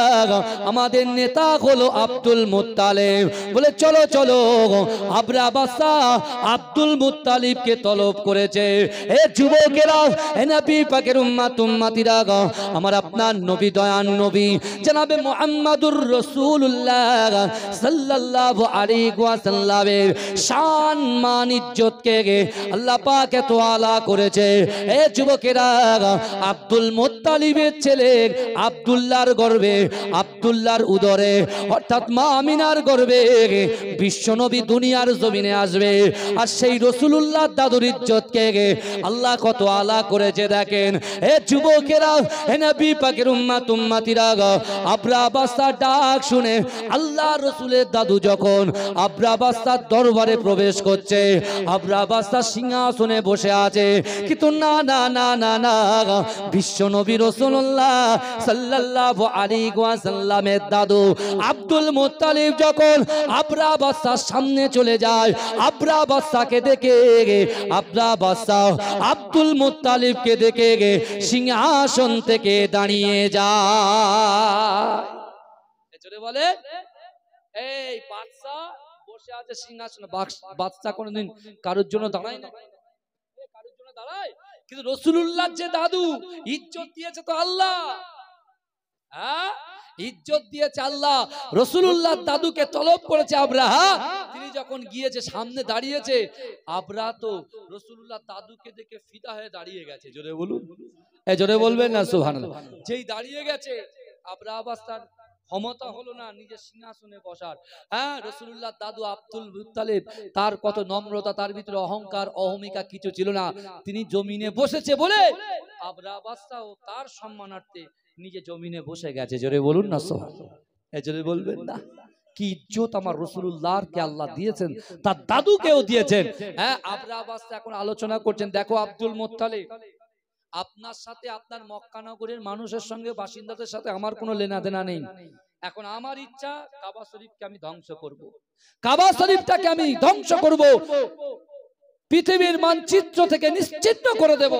আমাদের নেতা হলো আব্দুল মুত্তালিব। বলে, চলো চলো, আবরা বাদশা আব্দুল মুত্তালিবকে তলব করেছে। এ যুবকেরা, এ নবী পাকের উম্মত উম্মতিরা, আমার আপনার নবী, দয়ান নবী জনাবে মুহাম্মাদুর রাসূলুল্লাহ সাল্লাল্লাহু আলাইহি ওয়াসাল্লামের শান মান ইজ্জত কে আল্লাহ পাক এত আলা করেছে। এ যুবকেরা, আব্দুল মুত্তালিবের ছেলে আব্দুল্লাহর গর্ভে, আব্দুল্লাহর উদরে অর্থাৎ মা আমিনার গর্ভে বিশ্বনবী দুনিয়ার জমিনে আসবে। আর সেই রাসূলুল্লাহ দাদুর ইজ্জত কে আল্লাহ কত আলা করেছে দেখেন। এ যুবকেরা, এ নবী পাকের উম্মত উম্মতিরা, আবরা বাদশার ডাক শুনে আল্লাহ রাসূলের দাদু যখন আবরা বাদশার দরবারে প্রবেশ করছে, আবরা বাদশা সিংহাসনে বসে আছে, কিন্তু না না না না না, বিশ্ব নবী রাসূলুল্লাহ সাল্লাল্লাহু আলাইহি ওয়াসাল্লামের দাদু আব্দুল মুত্তালিব যখন আবরা বাদশার সামনে চলে যায়, আবরা বাদশাকে দেখে, আবরা বাদশা আব্দুল মুত্তালিবকে দেখে সিংহাসন থেকে দাঁড়িয়ে যায়। জোরে বলে, এই বাদশা বসে আছে সিংহাসনে। বাদশা কোনদিন কারোর জন্য দাঁড়ায় না, কারোর জন্য দাঁড়ায়? কিন্তু রাসূলুল্লাহ যে দাদু, ইজ্জত দিয়েছে তো আল্লাহ। হ্যাঁ, ইজ্জত দিয়েছে আল্লাহ। রাসূলুল্লাহ দাদুকে তলব করেছে আবরাহা। তিনি যখন গিয়েছে, সামনে দাঁড়িয়েছে, আবরাহা তো রাসূলুল্লাহ দাদুকে দেখে ফিদা হয়ে দাঁড়িয়ে গেছে। জোরে বলুন, এ জোরে বলবেন না সুবহানাল্লাহ। যেই দাঁড়িয়ে গেছে, আবরাহা বাদশার ক্ষমতা হলো না নিজের সিংহাসনে বসার। হ্যাঁ, রাসূলুল্লাহ দাদু আব্দুল মুত্তালিব, তার কত নম্রতা, তার ভিতরে অহংকার অহমিকা কিছু ছিল না। তিনি জমিনে বসেছে বলে আবরাহা বাদশাও তার সম্মানার্থে নিজে জমিনে বসে গেছে। জোরে বলুন না সুবহানাল্লাহ, এ জোরে বলবেন না। কি ইজ্জত আমার রাসূলুল্লাহকে আল্লাহ দিয়েছেন, তার দাদুকেও দিয়েছেন। হ্যাঁ, আবরাহা বাদশা এখন আলোচনা করছেন, দেখো আব্দুল মুত্তালিব, আপনার সাথে, আপনার মক্কা নগরের মানুষের সঙ্গে, বাসিন্দাদের সাথে আমার কোনো লেনা দেনা নেই। এখন আমার ইচ্ছা কাবা শরীফকে আমি ধ্বংস করব, কাবা শরীফটাকে আমি ধ্বংস করব, পৃথিবীর মানচিত্র থেকে নিশ্চিহ্ন করে দেব।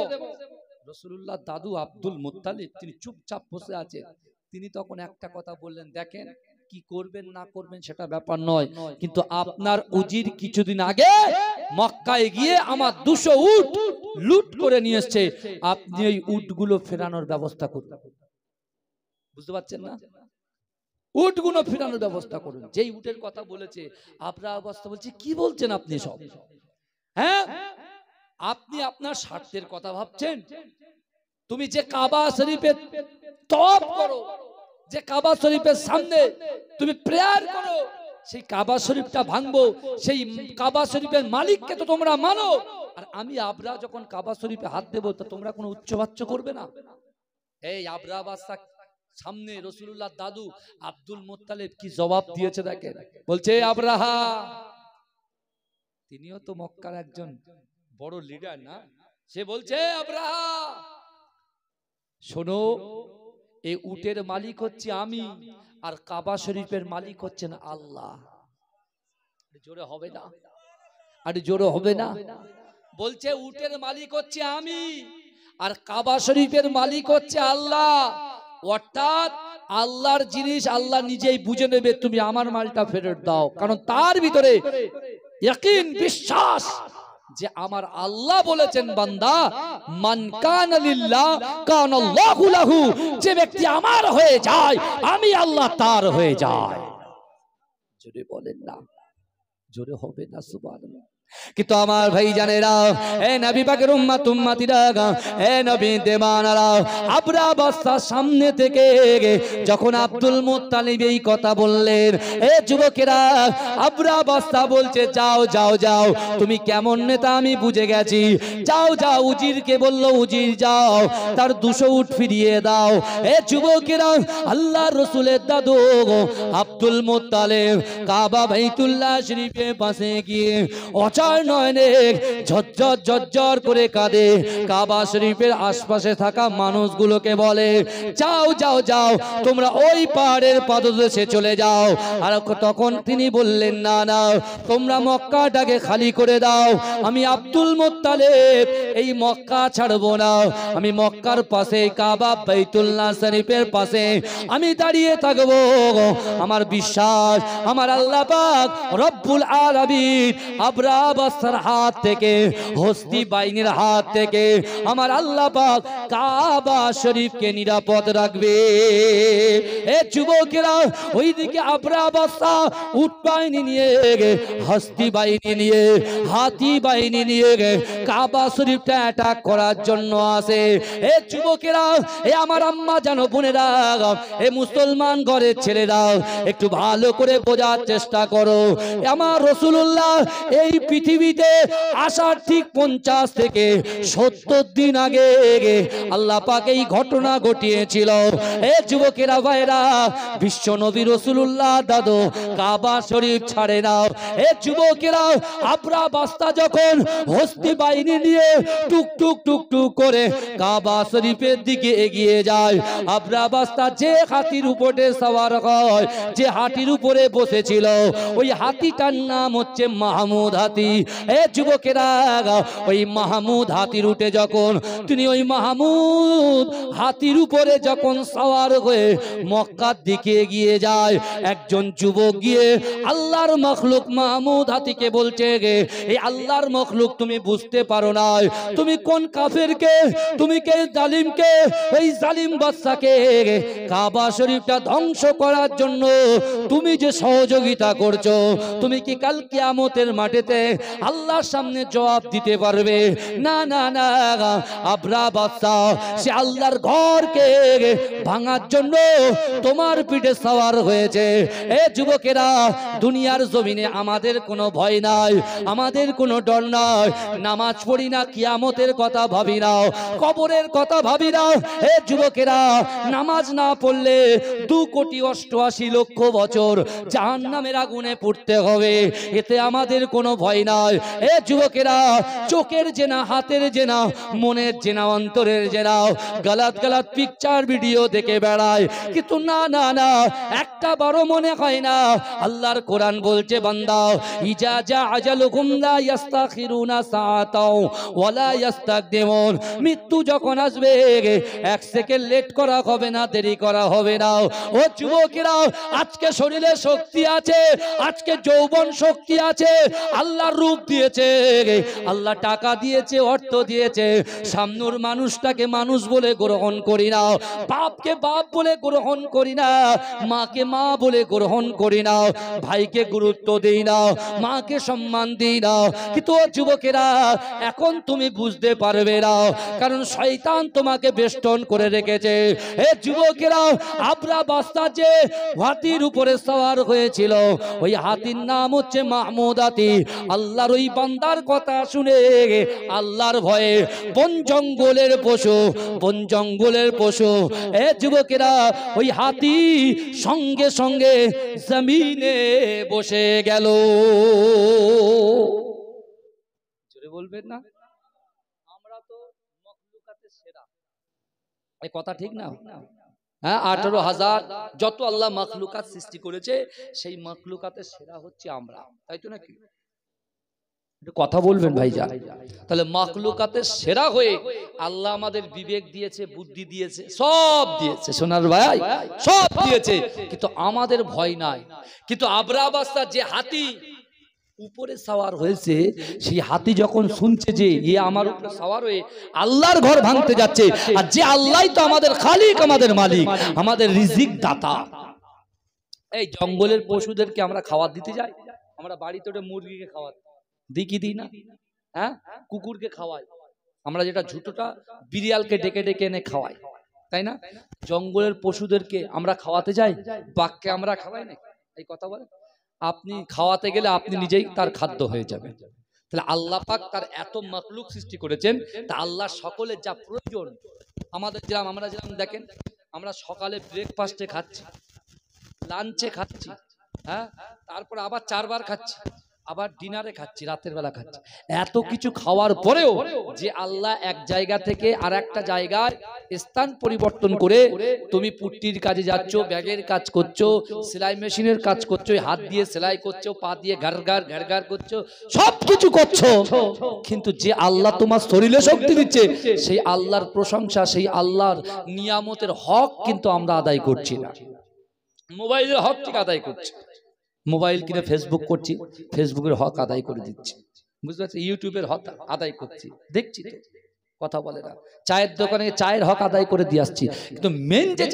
রাসূলুল্লাহ দাদু আব্দুল মুত্তালিব তিনি চুপচাপ বসে আছেন। তিনি তখন একটা কথা বললেন, দেখেন কি করবেন না করবেন সেটা ব্যাপার নয়, কিন্তু আপনার উজির কিছুদিন আগে মক্কায় গিয়ে আমার 200 উট লুট করে নিয়ে এসেছে, আপনি এই উটগুলো ফেরানোর ব্যবস্থা করুন। বুঝতে পারছেন না? উটগুলো ফেরানোর ব্যবস্থা করুন। যেই উটের কথা বলেছে, আবরাহা বাদশা বলছে, কি বলছেন আপনি সব? হ্যাঁ, আপনি আপনার স্বার্থের কথা ভাবছেন। তুমি যে কাবা শরীফে তওয়াফ করো, যে কাবা শরীফের সামনে তুমি প্রেয়ার করো, সেই কাবা শরীফটা ভাঙবো, সেই কাবা শরীফের মালিককে তো তোমরা মানো। আর আমি আবরাহা যখন কাবা শরীফে হাত দেবো, তো তোমরা কোনো উচ্চবাচ্য করবে না। এই আবরাহা বাদশা সামনে রাসূলুল্লাহ দাদু আব্দুল মুত্তালিব কি জবাব দিয়েছে দেখেন। বলছে, আবরাহা, তিনিও তো মক্কার একজন বড় লিডার না? সে বলছে, আবরাহা শোনো, এই উটের মালিক হচ্ছে আমি, আর কাবা শরীফের মালিক হচ্ছেন আল্লাহ। জোরে হবে না? আর জোরে হবে না? বলছে, উটের মালিক হচ্ছে আমি, আর কাবা শরীফের মালিক হচ্ছে আল্লাহ। অর্থাৎ আল্লাহর জিনিস আল্লাহ নিজেই বুঝে নেবে, তুমি আমার মালটা ফেরত দাও। কারণ তার ভিতরে ইয়াকিন, বিশ্বাস যে আমার আল্লাহ বলেছেন, বান্দা মান কানা লিল্লাহ কানা আল্লাহু লাহু, যে ব্যক্তি আমার হয়ে যায় আমি আল্লাহ তার হয়ে যায়। জোরে বলেন না, জোরে হবে না সুবহানাল্লাহ। কিন্তু আমার ভাই জানেরা, এ নবী পাকের উম্মত উম্মতিরা, এ নবী দেওয়ানারা, আবরাহা বাদশার সামনে থেকে যখন আব্দুল মুত্তালিব এই কথা বললেন, এ যুবকেরা, আবরাহা বাদশা বলছে, যাও যাও যাও, তুমি কেমন নেতা আমি বুঝে গেছি, যাও যাও। উজিরকে বলল, উজির যাও, তার 200 উট ফিরিয়ে দাও। এ যুবকেরা, আল্লাহর রাসূলের দাদু আব্দুল মুত্তালিব কাবা বাইতুল্লাহ শরীফের পাশে গিয়ে অসার নয়নে ঝরঝর ঝরঝর করে কাঁদে। কাবা শরীফের আশপাশে থাকা মানুষগুলোকে বলে, যাও যাও যাও, তোমরা ওই পাহাড়ের পাদদেশে চলে যাও। আর তখন তিনি বললেন, না না, তোমরা মক্কাটাকে খালি করে দাও। আমি আব্দুল মুত্তালিব এই মক্কা ছাড়বো না। আমি মক্কার পাশে কাবা বাইতুল্লাহ শরীফের পাশে আমি দাঁড়িয়ে থাকবো। আমার বিশ্বাস, আমার আল্লাহ পাক রব্বুল আলামিন আবরাহা বাদশার হাত থেকে, হস্তি বাহিনীর হাত থেকে আমার আল্লাহ পাক কাবা শরীফকে নিরাপদ রাখবে। এ যুবকেরা, ওইদিকে আবরাহা বাদশা উট বাহিনী নিয়ে, হস্তি বাহিনী নিয়ে, হাতি বাহিনী নিয়ে কাবা শরীফটা অ্যাটাক করার জন্য আসে। এ যুবকেরা, এ আমার আম্মা জানো বোনেরা, এ মুসলমান ঘরের ছেলেরা, একটু ভালো করে বোঝার চেষ্টা করো। আমার রাসূলুল্লাহ এই পৃথিবীতে আসার ঠিক 50 থেকে 70 দিন আগে আল্লাহ পাক এই ঘটনা ঘটিয়েছিল। এ যুবকেরা ভাইরা, বিশ্ব নবী রাসূলুল্লাহ দাদু কাবা শরীফ ছাড়ে না। এ যুবকেরা, আবরাহা বাদশা যখন হস্তি বাহিনী নিয়ে টুক টুক টুক টুক করে কাবা শরীফের দিকে এগিয়ে যায়, আবরাহা বাদশা যে হাতির উপরে সওয়ার হয়, যে হাতির উপরে বসেছিল, ওই হাতিটার নাম হচ্ছে মাহমুদ হাতি। এ যুবকেরা, ওই মাহমুদ হাতির উঠে যখন তিনি ওই মাহমুদ হাতির উপরে যখন সওয়ার হয়ে মক্কার দিকে এগিয়ে যায়, একজন যুবক গিয়ে আল্লাহর মখলুক মাহমুদ হাতিকে বলছে, এই আল্লাহর মখলুক, তুমি বুঝতে পারো না তুমি কোন কাফেরকে, তুমি কে জালিমকে, এই জালিম বাদশাকে কাবা শরীফটা ধ্বংস করার জন্য তুমি যে সহযোগিতা করছো, তুমি কি কাল কিয়ামতের মাঠেতে আল্লাহর সামনে জবাব দিতে পারবে? না না না, আবরাহা বাদশা সে আল্লাহর ঘরকে ভাঙার জন্য তোমার পিঠে সওয়ার হয়েছে। এ যুবকেরা, দুনিয়ার জমিনে আমাদের কোনো ভয় নাই, আমাদের কোনো ডর নাই। নামাজ পড়ি না, কিয়ামতের কথা ভাবি না, কবরের কথা ভাবি না। এ যুবকেরা, নামাজ না পড়লে 2,88,00,000 বছর জাহান্নামের আগুনে পড়তে হবে, এতে আমাদের কোনো ভয় নাই। এ যুবকেরা, চোখের জেনা, হাতের জেনা, মনের জেনা, অন্তরের জেনা, গালাত গালাত পিকচার ভিডিও দেখে বেড়ায়, কিন্তু না না না, একটা বড় মনে হয় না। আল্লাহর কোরআন বলছে, বান্দা, ইজা জা আজালুকুম লা ইস্তাখিরুনা সাআতাও ওয়ালা ইস্তাকদিমুন, মৃত্যু যখন আসবে 1 সেকেন্ড লেট করা হবে না, দেরি করা হবে না। ও যুবকেরা, আজকে শরীরে শক্তি আছে, আজকে যৌবন শক্তি আছে, আল্লাহর রূপ দিয়েছে, আল্লাহ টাকা দিয়েছে, অর্থ দিয়েছে। সামনের মানুষটাকে মানুষ বলে গ্রহণ করি না, বাপকে বাপ বলে গ্রহণ করি না, মাকে মা বলে গ্রহণ করি না, ভাইকে গুরুত্ব দেই না, মাকে সম্মান দিই না। কিন্তু যুবকেরা, এখন তুমি বুঝতে পারবে না, কারণ শয়তান তোমাকে বেষ্টন করে রেখেছে। এ যুবকেরা, আবরাহা বাদশা যে হাতির উপরে সওয়ার হয়েছিল, ওই হাতির নাম হচ্ছে মাহমুদ হাতি। আল্লাহর ওই বান্দার কথা শুনে আল্লাহর ভয়ে বন জঙ্গলের পশু, বন জঙ্গলের পশু, এ যুবকেরা, ওই হাতি সঙ্গে সঙ্গে জমিনে বসে গেল। জোরে বলবেন না? আমরা তো মখলুকাতের সেরা, এই কথা ঠিক না? হ্যাঁ, 18,000 যত আল্লাহ মখলুকাত সৃষ্টি করেছে, সেই মখলুকাতের সেরা হচ্ছে আমরা, তাই তো নাকি? কথা বলবেন ভাইজান। তাহলে মখলুকাতের সেরা হয়ে আল্লাহ আমাদের বিবেক দিয়েছে, বুদ্ধি দিয়েছে, সব দিয়েছে, সোনার ভাই সব দিয়েছে, কিন্তু আমাদের ভয় নাই। কিন্তু আবরাহা বাদশা যে হাতি উপরে সওয়ার হয়েছে, সেই হাতি যখন শুনছে যে এ আমার উপরে সওয়ার হয়ে আল্লাহর ঘর ভাঙতে যাচ্ছে, আর যে আল্লাহই তো আমাদের খালিক, আমাদের মালিক, আমাদের রিজিক দাতা। এই জঙ্গলের পশুদেরকে আমরা খাবার দিতে যাই, আমরা বাড়িতে ওটা মুরগিকে খাওয়াই দিই কি দিই না? হ্যাঁ, কুকুরকে খাওয়াই, আমরা যেটা ঝুটোটা বিড়ালকে ডেকে ডেকে এনে খাওয়াই, তাই না? জঙ্গলের পশুদেরকে আমরা খাওয়াতে যাই, বাঘকে আমরা খাওয়াই না? এই কথা বলে, আপনি খাওয়াতে গেলে আপনি নিজেই তার খাদ্য হয়ে যাবে। তাহলে আল্লাহ পাক তার এত মাখলুক সৃষ্টি করেছেন, তা আল্লাহ সকলের যা প্রয়োজন, আমাদের যেরকম, আমরা যেরকম দেখেন, আমরা সকালে ব্রেকফাস্টে খাচ্ছি, লাঞ্চে খাচ্ছি, হ্যাঁ, তারপর আবার 4 বার খাচ্ছি, আবার ডিনারে খাচ্ছি, রাতের বেলা খাচ্ছি। এত কিছু খাওয়ার পরেও যে আল্লাহ এক জায়গা থেকে আর একটা জায়গায় স্থান পরিবর্তন করে, তুমি পুট্টির কাজে যাচ্ছ, ব্যাগের কাজ করছো, সেলাই মেশিনের কাজ করছো, হাত দিয়ে সেলাই করছো, পা দিয়ে ঘাড় ঘাড় করছো, সব কিছু করছো, কিন্তু যে আল্লাহ তোমার শরীরে শক্তি দিচ্ছে সেই আল্লাহর প্রশংসা, সেই আল্লাহর নিয়ামতের হক কিন্তু আমরা আদায় করছি না। মোবাইলের হক ঠিক আদায় করছি, মোবাইল কিনে ফেসবুক করছি, ফেসবুকের হক আদায় করে দিচ্ছি, বুঝতে পারছি, ইউটিউবের হক আদায় করছি, দেখছি তো কথা বলে না। চায়ের দোকানে চায়ের হক আদায় করে দিয়ে আসছি, কিন্তু মেন যে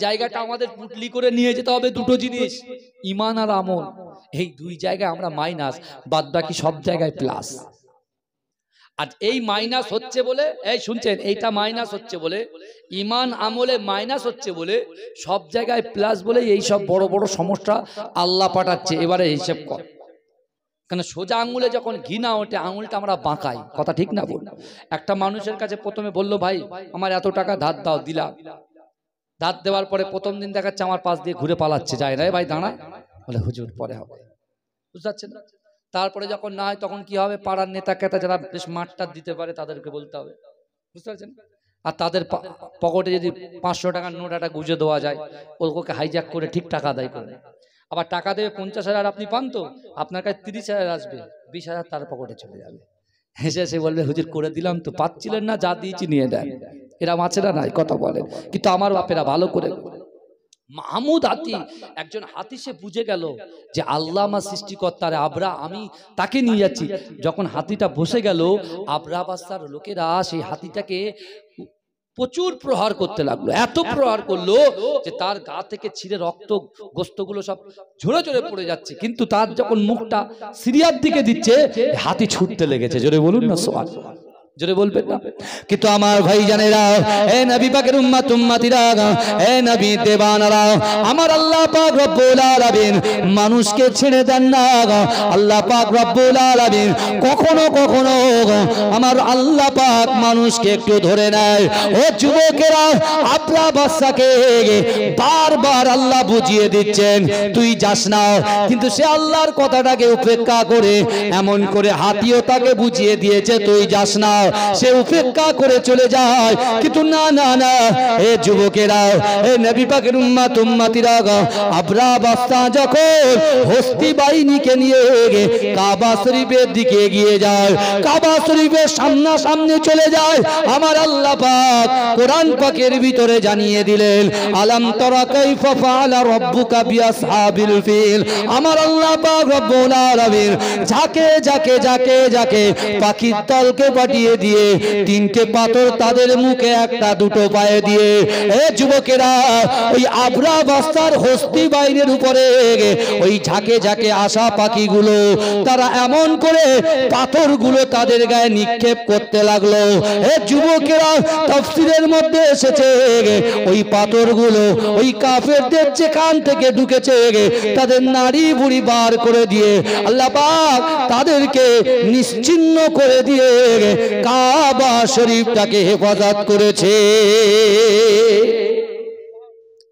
জায়গাটা আমাদের পুটলি করে নিয়ে যেতে হবে, দুটো জিনিস, ঈমান আর আমল। এই দুই জায়গায় আমরা মাইনাস, বাদ বাকি সব জায়গায় প্লাস। আর এই মাইনাস হচ্ছে বলে, এই শুনছেন, এইটা মাইনাস হচ্ছে বলে, ঈমান আমলে মাইনাস হচ্ছে বলে, সব জায়গায় প্লাস বলে এই সব বড় বড় সমস্যা আল্লাহ পাঠাচ্ছে। এবারে হিসেব কর, কেন সোজা আঙুলে যখন ঘি না ওঠে আঙুলটা আমরা বাঁকাই, কথা ঠিক না বল? একটা মানুষের কাছে প্রথমে বললো, ভাই আমার এত টাকা ধার দাও, দিলাম। ধার দেওয়ার পরে প্রথম দিন দেখাচ্ছে আমার পাশ দিয়ে ঘুরে পালাচ্ছে, যায় না, ভাই দাঁড়ায়, বলে হুজুর পরে হবে, বুঝতে পারছেন না? তারপরে যখন না হয় তখন কি হবে, পাড়ার নেতা কেতা যারা বেশ মাঠটা দিতে পারে তাদেরকে বলতে হবে, বুঝতে পারছেন? আর তাদের পকেটে যদি 500 টাকার নোট একটা গুঁজে দেওয়া যায়, ওকে হাইজ্যাক করে ঠিক টাকা আদায় করে। আবার টাকা দেবে 50,000 আপনি পান, তো আপনার কাছে 30,000 আসবে, 20,000 তার পকেটে চলে যাবে। হেসে সে বলবে, হুজুর করে দিলাম তো, পাচ্ছিলেন না, যা দিয়েছি নিয়ে দেন। এরা মাছেরা নাই, কথা বলে। কিন্তু আমার বাপেরা ভালো করে, মাহমুদ হাতি, একজন হাতি, সে বুঝে গেল যে আল্লাহ আমার সৃষ্টিকর্তা, আমি তাকে নিয়ে যাচ্ছি। যখন হাতিটা বসে গেল, আবরা বাদশার লোকেরা সেই হাতিটাকে প্রচুর প্রহার করতে লাগলো, এত প্রহার করলো যে তার গা থেকে ছিঁড়ে রক্ত গোস্তগুলো সব ঝরে ঝরে পড়ে যাচ্ছে। কিন্তু তার যখন মুখটা সিরিয়ার দিকে দিচ্ছে, হাতি ছুটতে লেগেছে। জোরে বলুন না সুবহানাল্লাহ, জোরে বলবেন না? কিন্তু আমার ভাইজানেরা, এ নবী পাকের উম্মত উম্মতিরা, এ নবী দেবানারা, আমার আল্লাহ পাক রব্বুল আলামিন মানুষকে ছেড়ে দেন না। আল্লাহ পাক রব্বুল আলামিন কখনো কখনো আমার আল্লাহ পাক মানুষকে একটু ধরে নেয়। ও যুবকেরা, আপনার বাচ্চাকে বারবার আল্লাহ বুঝিয়ে দিচ্ছেন, তুই যাস না, কিন্তু সে আল্লাহর কথাটাকে উপেক্ষা করে এমন করে হাতিও তাকে বুঝিয়ে দিয়েছে, তুই যাস না, সে উপেক্ষা করে চলে যায়। কিন্তু না না না, এ যুবকেরা, এ নবী পাকের উম্মত উম্মতিরা, আবরা বাদশা যখন হস্তি বাহিনীকে নিয়ে কাবা শরীফের দিকে এগিয়ে যায়, কাবা শরীফের সামনাসামনি চলে যায়, আমার আল্লাহ পাক কোরআন পাকের ভিতরে জানিয়ে দিলেন, আলাম তারা কাইফা ফাআলা রাব্বুকা বিআসহাবিল ফিল। আমার আল্লাহ পাক রব্বুল আলামিন যাকে যাকে যাকে যাকে পাখির দলকে পাঠিয়ে দিয়ে তিনটে পাথর তাদের মুখে একটা দুটো পায়ে দিয়ে, এ যুবকেরা, ওই আবরা বাদশার হস্তি বাহিনীর উপরে ওই ঝাঁকে ঝাঁকে আসা পাখিগুলো তারা এমন করে পাথরগুলো তাদের গায়ে নিক্ষেপ করতে লাগলো। এ যুবকেরা, তাফসীরের মধ্যে এসেছে ওই পাথরগুলো ওই কাফেরদের যেখান থেকে ঢুকেছে তাদের নাড়ি বুড়ি বার করে দিয়ে আল্লাহ পাক তাদেরকে নিশ্চিহ্ন করে দিয়ে কাবা শরীফটাকে হেফাজত করেছে।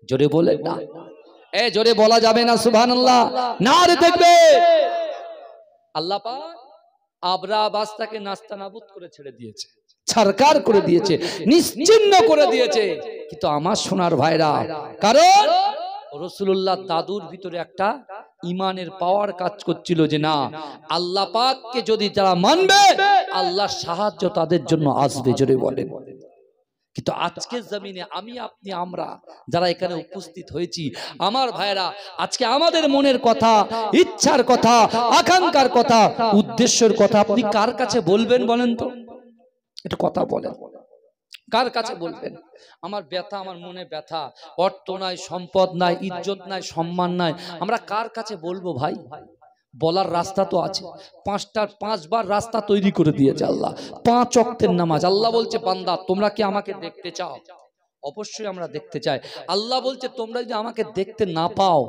জোরে বলেন না, এ জোরে বলা যাবে না সুবহানাল্লাহ, না রে দেখবে আল্লাহ পাক আবরা বাদশাকে নাস্তানাবুদ করে ছেড়ে দিয়েছে, ছারকার করে দিয়েছে, নিশ্চিহ্ন করে দিয়েছে। কিন্তু আমার সোনার ভাইরা, কারণ রাসূলুল্লাহ দাদুর ভিতরে একটা ইমানের পাওয়ার কাজ করছিল যে না, আল্লাহ পাককে যদি যারা মানবে আল্লাহর সাহায্য তাদের জন্য আসবে। জোরে বলেন। কিন্তু আজকের জমিনে আমি আপনি আমরা যারা এখানে উপস্থিত হয়েছি, আমার ভাইরা, আজকে আমাদের মনের কথা, ইচ্ছার কথা, আকাঙ্ক্ষার কথা, উদ্দেশ্যের কথা আপনি কার কাছে বলবেন বলেন তো? এটা কথা বলেন, কার কাছে বলবেন? আমার ব্যথা, আমার মনে ব্যথা, অর্থ নাই, সম্পদ নাই, ইজ্জত নাই, সম্মান নাই, আমরা কার কাছে বলবো ভাই? বলার রাস্তা তো আছে, 5বার রাস্তা তৈরি করে দিয়েছে আল্লাহ। 5 ওয়াক্তের নামাজ। আল্লাহ বলছে, বান্দা তোমরা কি আমাকে দেখতে চাও? অবশ্যই আমরা দেখতে চাই। আল্লাহ বলছে, তোমরা যদি আমাকে দেখতে না পাও,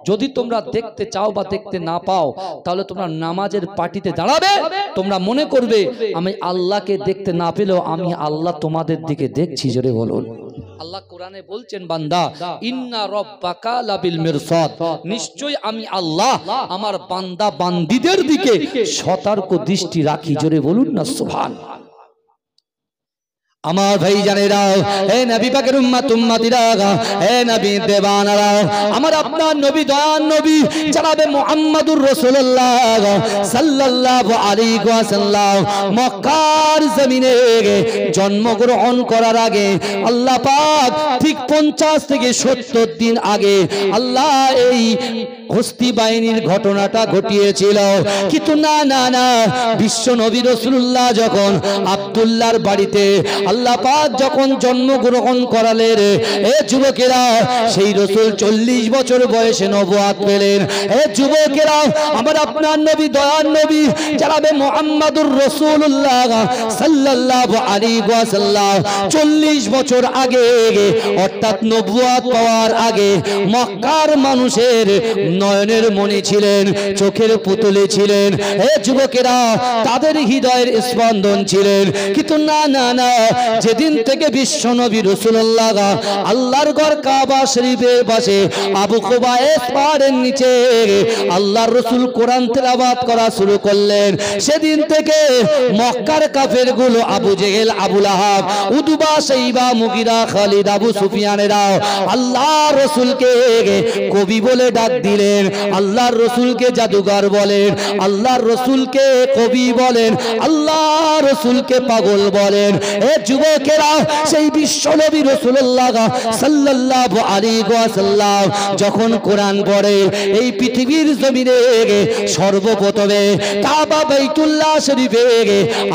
যদি তোমরা দেখতে চাও বা দেখতে না পাও, তাহলে তোমরা নামাজের পার্টিতে দাঁড়াবে, তোমরা মনে করবে আমি আল্লাহকে দেখতে না পেলেও আমি আল্লাহ তোমাদের দিকে দেখছি। জোরে বলুন। আল্লাহ কোরআনে বলছেন বান্দা ইন্না রাব্বাকা লাবিল মিরসাদ, নিশ্চয় আমি আল্লাহ আমার বান্দা বান্দীদের দিকে সতর্ক দৃষ্টি রাখি। জোরে বলুন না সুবহানাল্লাহ। আমার ভাই জানেরা, হে নবী পাকের উম্মত উম্মতিরা, হে নবী দেওয়ানারা, আমার আপনার নবী দয়ান নবী জনাবে মুহাম্মদুর রাসূলুল্লাহ সাল্লাল্লাহু আলাইহি ওয়াসাল্লাম মক্কার জমিনে জন্মগ্রহণ করার আগে আল্লাহ পাক ঠিক 50 থেকে 70 দিন আগে আল্লাহ এই হস্তি বাহিনীর ঘটনাটা ঘটিয়েছিল। কিন্তু না না না, বিশ্ব নবী রাসূলুল্লাহ যখন আব্দুল্লাহর বাড়িতে আল্লাহ পাক যখন জন্মগ্রহণ করালেন, এ যুবকেরা, সেই রাসূল 40 বছর বয়সে নবুয়ত পেলেন। এ যুবকেরা, আমার আপনার নবী দয়ার নবী জনাবে মুহাম্মদুর রাসূলুল্লাহ সাল্লাল্লাহু আলাইহি ওয়াসাল্লাম 40 বছর আগে অর্থাৎ নবুয়ত পাওয়ার আগে মক্কার মানুষের নয়নের মণি ছিলেন, চোখের পুতুলে ছিলেন। হে যুবকেরা, তাদের হৃদয়ের স্পন্দন ছিলেন। কিন্তু না না না, যেদিন থেকে বিশ্ব নবী রাসূলুল্লাহ আল্লাহর ঘর কাবা শরীফের পাশে আবু কুবাইস পাহাড়ের নিচে আল্লাহর রাসূল কোরআন তেলাওয়াত করা শুরু করলেন, সেদিন থেকে মক্কার কাফেরগুলো আবু জেহেল, আবু লাহাব, উতবা, শাইবা, মুগিরা, খালিদ, আবু সুফিয়ানেরা আল্লাহর রাসূলকে কবি বলে ডাক দিলেন, আল্লাহর রাসূলকে জাদুকর বলেন, আল্লাহর রাসূলকে কবি বলেন, আল্লাহর রাসূলকে পাগল বলেন। এ যুবকেরা, সেই বিশ্ব নবী রাসূলুল্লাহ সাল্লাল্লাহু আলাইহি ওয়াসাল্লাম যখন কোরআন পড়ে এই পৃথিবীর জমিনে সর্বপ্রথমে কাবা বাইতুল্লাহ শরীফে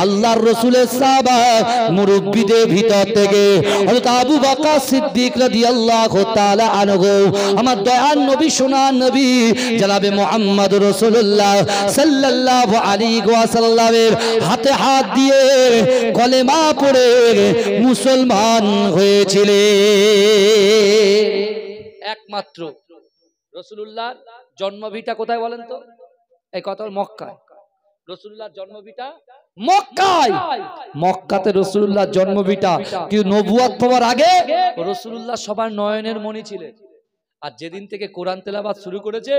আল্লাহর রাসূলের সাহাবা মুরব্বিদের ভিতর থেকে হযরত আবু বকর সিদ্দিক রাদিয়াল্লাহু তাআলা আনহু, আমার দয়ার নবী সোনার নবী জনাবে মুহাম্মদ রাসূলুল্লাহ সাল্লাল্লাহু আলাইহি ওয়াসাল্লামের হাতে হাত দিয়ে কলেমা পড়ে মুসলমান হয়েছিলেন। একমাত্র রাসূলুল্লাহর জন্মভিটা কোথায় বলেন তো? এই কথা মক্কায়। রাসূলুল্লাহর জন্মভিটা মক্কায়। মক্কাতে রাসূলুল্লাহর জন্মভিটা, কিন্তু নবুয়ত পাওয়ার আগে রাসূলুল্লাহ সবার নয়নের মণি ছিলেন। আর যেদিন থেকে কোরআন তেলাওয়াত শুরু করেছে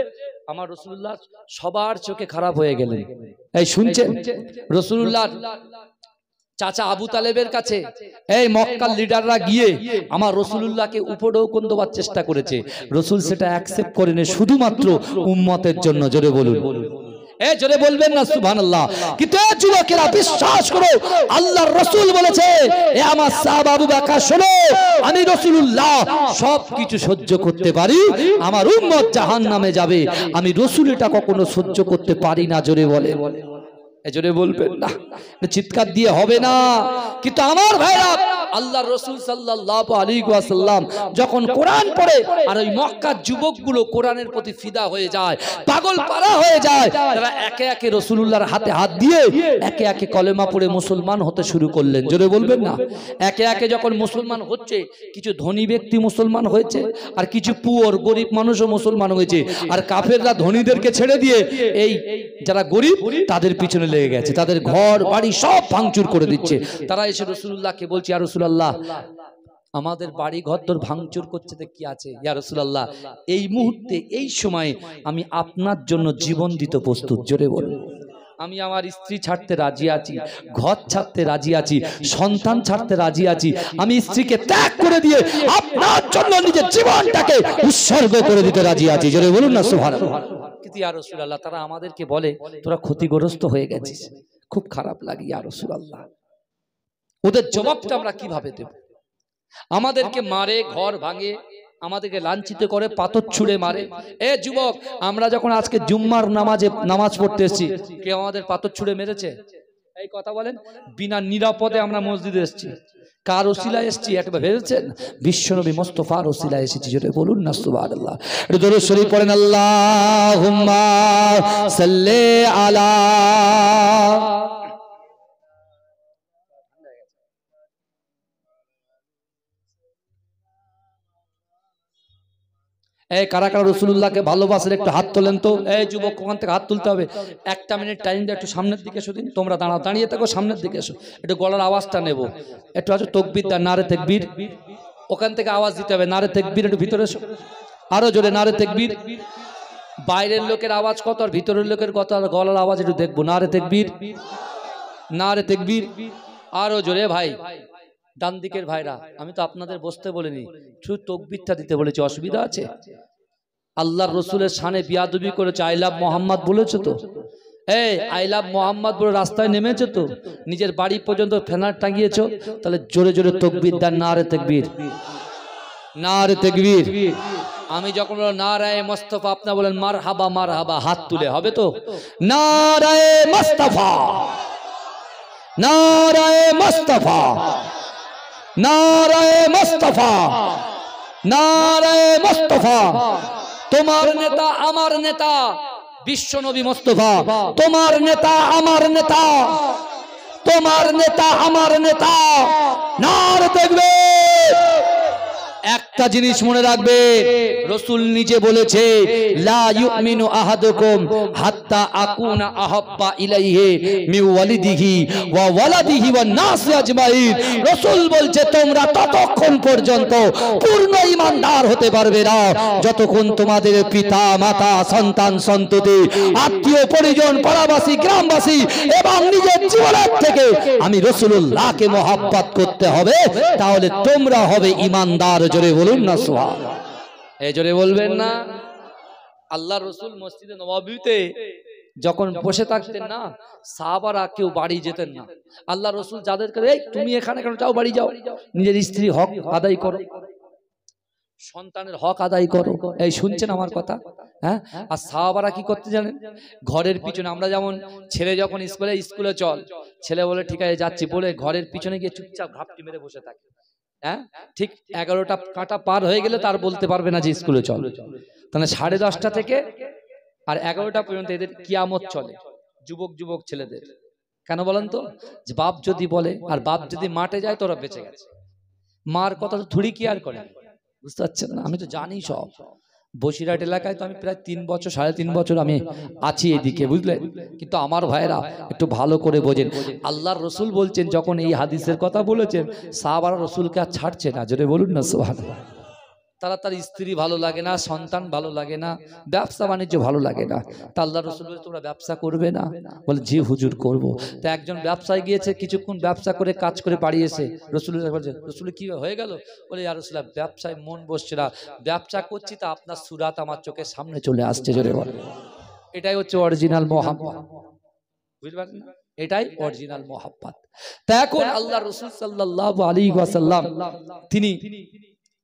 আমার রাসূলুল্লাহ সবার চোখে খারাপ হয়ে গেলেন। এই শুনছেন, রাসূলুল্লাহ চাচা আবু তালেবের কাছে এই মক্কার লিডাররা গিয়ে আমার রাসূলুল্লাহকে উপঢৌকন দেওয়ার চেষ্টা করেছে, রাসূল সেটা অ্যাকসেপ্ট করেনি শুধুমাত্র উম্মতের জন্য। জোরে বলুন, এ জোরে বলবেন না সুবহানাল্লাহ। কিন্তু যুবকেরা বিশ্বাস করো, আল্লাহর রাসূল বলেছে, এ আমার সাহাবা আবু বকর শোনো, আমি রাসূলুল্লাহ সবকিছু সহ্য করতে পারি, আমার উম্মত জাহান্নামে যাবে, আমি রাসূল এটা কখনো সহ্য করতে পারি না। জোরে বলে, জোরে বলবেন না, চিৎকার দিয়ে হবে না। কিন্তু আমার ভাইরা, আল্লাহর রাসূল সাল্লাল্লাহু আলাইহি ওয়াসাল্লাম যখন কোরআন পড়ে আর ওই মক্কার যুবকগুলো কোরআনের প্রতি ফিদা হয়ে যায়, পাগল পারা হয়ে যায়, তারা একে একে রাসূলুল্লাহর হাতে হাত দিয়ে একে একে কলেমা পড়ে মুসলমান হতে শুরু করলেন। জোরে বলবেন না। একে একে যখন মুসলমান হচ্ছে, কিছু ধনী ব্যক্তি মুসলমান হয়েছে, আর কিছু পুয়ার গরিব মানুষও মুসলমান হয়েছে। আর কাফেররা ধনীদেরকে ছেড়ে দিয়ে এই যারা গরিব তাদের পিছনে লেগে গেছে, তাদের ঘর বাড়ি সব ভাঙচুর করে দিচ্ছে। তারা এসে রাসূলুল্লাহকে বলছে, ইয়া রাসূলুল্লাহ, আমাদের বাড়ি ঘর তোর ভাঙচুর করছে, কি আছে? ইয়া রাসূলুল্লাহ, এই মুহূর্তে এই সময়ে আমি আপনার জন্য জীবন দিতে প্রস্তুত। জোরে বলুন, আমি আমার স্ত্রী ছাড়তে রাজি আছি, ঘর ছাড়তে রাজি আছি, সন্তান ছাড়তে রাজি আছি, আমি স্ত্রীকে ত্যাগ করে দিয়ে আপনার জন্য নিজের জীবনটাকে উৎসর্গ করে দিতে রাজি আছি। জোরে বলুন না সুবহানাল্লাহ। কিন্তু ইয়া রাসূলুল্লাহ, তারা আমাদেরকে বলে তোরা ক্ষতিগ্রস্ত হয়ে গেছিস, খুব খারাপ লাগে ইয়া রাসূলুল্লাহ। ওদের জবাবটা আমরা কিভাবে দেব? আমাদেরকে মারে, ঘর ভাঙে, আমাদেরকে লাঞ্ছিত করে, পাথর ছুঁড়ে মারে। এ যুবক, আমরা যখন আজকে জুম্মার নামাজ পড়তে এসেছি, কেউ আমাদের পাথর ছুঁড়ে মেরেছে? এই কথা বলেন। বিনা নিরাপদে আমরা মসজিদে এসেছি, কার ওসিলায় এসেছি একবার ভেবেছেন? বিশ্বনবী মুস্তাফার ওসিলায় এসেছি। জোরে বলুন না সুবহানাল্লাহ। একটু দরুদ শরীফ পড়েন, আল্লাহুম্মা সাল্লি আলা। এই কারা কারা রাসূলুল্লাহকে ভালোবাসেন একটু হাত তোলেন তো। এই যুবক, ওখান থেকে হাত তুলতে হবে। 1টা মিনিট টাইম দিয়ে একটু সামনের দিকে এসো দিন। তোমরা দাঁড়িয়ে থাকো, সামনের দিকে এসো, একটু গলার আওয়াজটা নেব। একটু আছো তাকবীর দা, নারে তাকবীর। ওখান থেকে আওয়াজ দিতে হবে নারে তাকবীর, একটু ভিতরে এসো, আরো জোরে নারে তাকবীর। বাইরের লোকের আওয়াজ কত আর ভিতরের লোকের কত আর গলার আওয়াজ একটু দেখবো। নারে তাকবীর, নারে তাকবীর, আরো জোরে ভাই। ডান দিকের ভাইরা, আমি তো আপনাদের বসতে বলিনি, শুধু তাকবীরটা দিতে বলেছি, অসুবিধা আছে? আল্লাহর রসুলের শানে বিয়াদবি করেছে, আই লাভ মোহাম্মদ বলেছো তো? এই আই লাভ মোহাম্মদ বলে রাস্তায় নেমেছো তো? নিজের বাড়ি পর্যন্ত ফ্যানার টাঙিয়েছো? তাহলে জোরে জোরে তাকবীর দেন, নারে তাকবীর, নারে তাকবীর। আমি যখন বলবো নারায়ে মুস্তাফা, আপনারা বলেন মারহাবা মারহাবা, হাত তুলে, হবে তো? নারায়ে মুস্তাফা, নারায়ে মুস্তাফা, নারায়ে মুস্তাফা, নারায়ে মুস্তাফা। তোমার নেতা আমার নেতা বিশ্ব নবী মুস্তাফা, তোমার নেতা আমার নেতা, তোমার নেতা আমার নেতা, নারে তাকবীর। একটা জিনিস মনে রাখবে, রাসূল নিজে বলেছে লা ইউমিনু আহাদুকুম হাত্তা আকুনা আহাব্বা ইলাইহি মিন ওয়ালিদিহি ওয়া ওয়ালাদিহি ওয়ান নাস আজমাইন। রাসূল বলছে তোমরা ততক্ষণ পর্যন্ত পূর্ণ ঈমানদার হতে পারবে না যতক্ষণ তোমাদের পিতা মাতা সন্তান সন্ততি আত্মীয় পরিজন পাড়াবাসী গ্রামবাসী এবং নিজের জীবনের থেকে আমি রাসূলুল্লাহকে মহব্বত করতে হবে, তাহলে তোমরা হবে ঈমানদার। জোরে বলুন না সুবহানাল্লাহ। এই জোরে বলবেন না? আল্লাহ রসুল মসজিদে নববীতে যখন বসে থাকতেন না, সাহাবারা কেউ বাড়ি যেতেন না। আল্লাহ রসুল যাদেরকে এই তুমি এখানে কেন, যাও বাড়ি যাও, নিজের স্ত্রী হক আদায় করো, সন্তানের হক আদায় করো। এই শুনছেন আমার কথা? হ্যাঁ। আর সাহাবারা কি করতে জানেন? ঘরের পিছনে, আমরা যেমন ছেলে যখন স্কুলে চল, ছেলে বলে ঠিক আছে যাচ্ছি বলে ঘরের পিছনে গিয়ে চুপচাপ ঘাপটি মেরে বসে থাকে। হ্যাঁ, ঠিক 11টা কাঁটা পার হয়ে গেলে তার বলতে পারবে না যে স্কুলে চল। তাহলে 10:30 থেকে আর 11টা পর্যন্ত এদের কিয়ামত চলে, যুবক ছেলেদের। কেন বলেন তো? যে বাপ যদি বলে আর বাপ যদি মাঠে যায় তোরা বেঁচে গেছে। মার কথা তো থুড়ি কি আর করে, বুঝতে পারছেন না? আমি তো জানি সব। বসিরহাট এলাকায় তো আমি প্রায় 3 বছর 3.5 বছর আমি আছি এদিকে, বুঝলেন? কিন্তু আমার ভাইরা একটু ভালো করে বোঝেন, আল্লাহর রসুল বলছেন যখন এই হাদিসের কথা বলেছেন, সাহাবারা রসুলকে আর ছাড়ছে না। জোরে বলুন না সুবহানাল্লাহ। তারা তার স্ত্রী ভালো লাগে না, সন্তান ভালো লাগে না, ব্যবসা বাণিজ্য ভালো লাগে না, তা আল্লাহ রসুল বলে তোমরা ব্যবসা করবে না? বলে জি হুজুর করব। তা একজন ব্যবসায় গিয়েছে, কিছুক্ষণ ব্যবসা করে কাজ করে বাড়ি এসে রসুল বলছে, রসুল কি হয়ে গেল? বলে ইয়া রাসূলুল্লাহ ব্যবসায় মন বসছে না, ব্যবসা করছি তা আপনার সুরাত আমার চোখের সামনে চলে আসছে। জোরে বলে, এটাই হচ্ছে অরিজিনাল মহব্বত, বুঝতে পারছেন না? এটাই অরিজিনাল মহব্বত। তা এখন আল্লাহ রসুল সাল্লাল্লাহু আলাইহি ওয়াসাল্লাম তিনি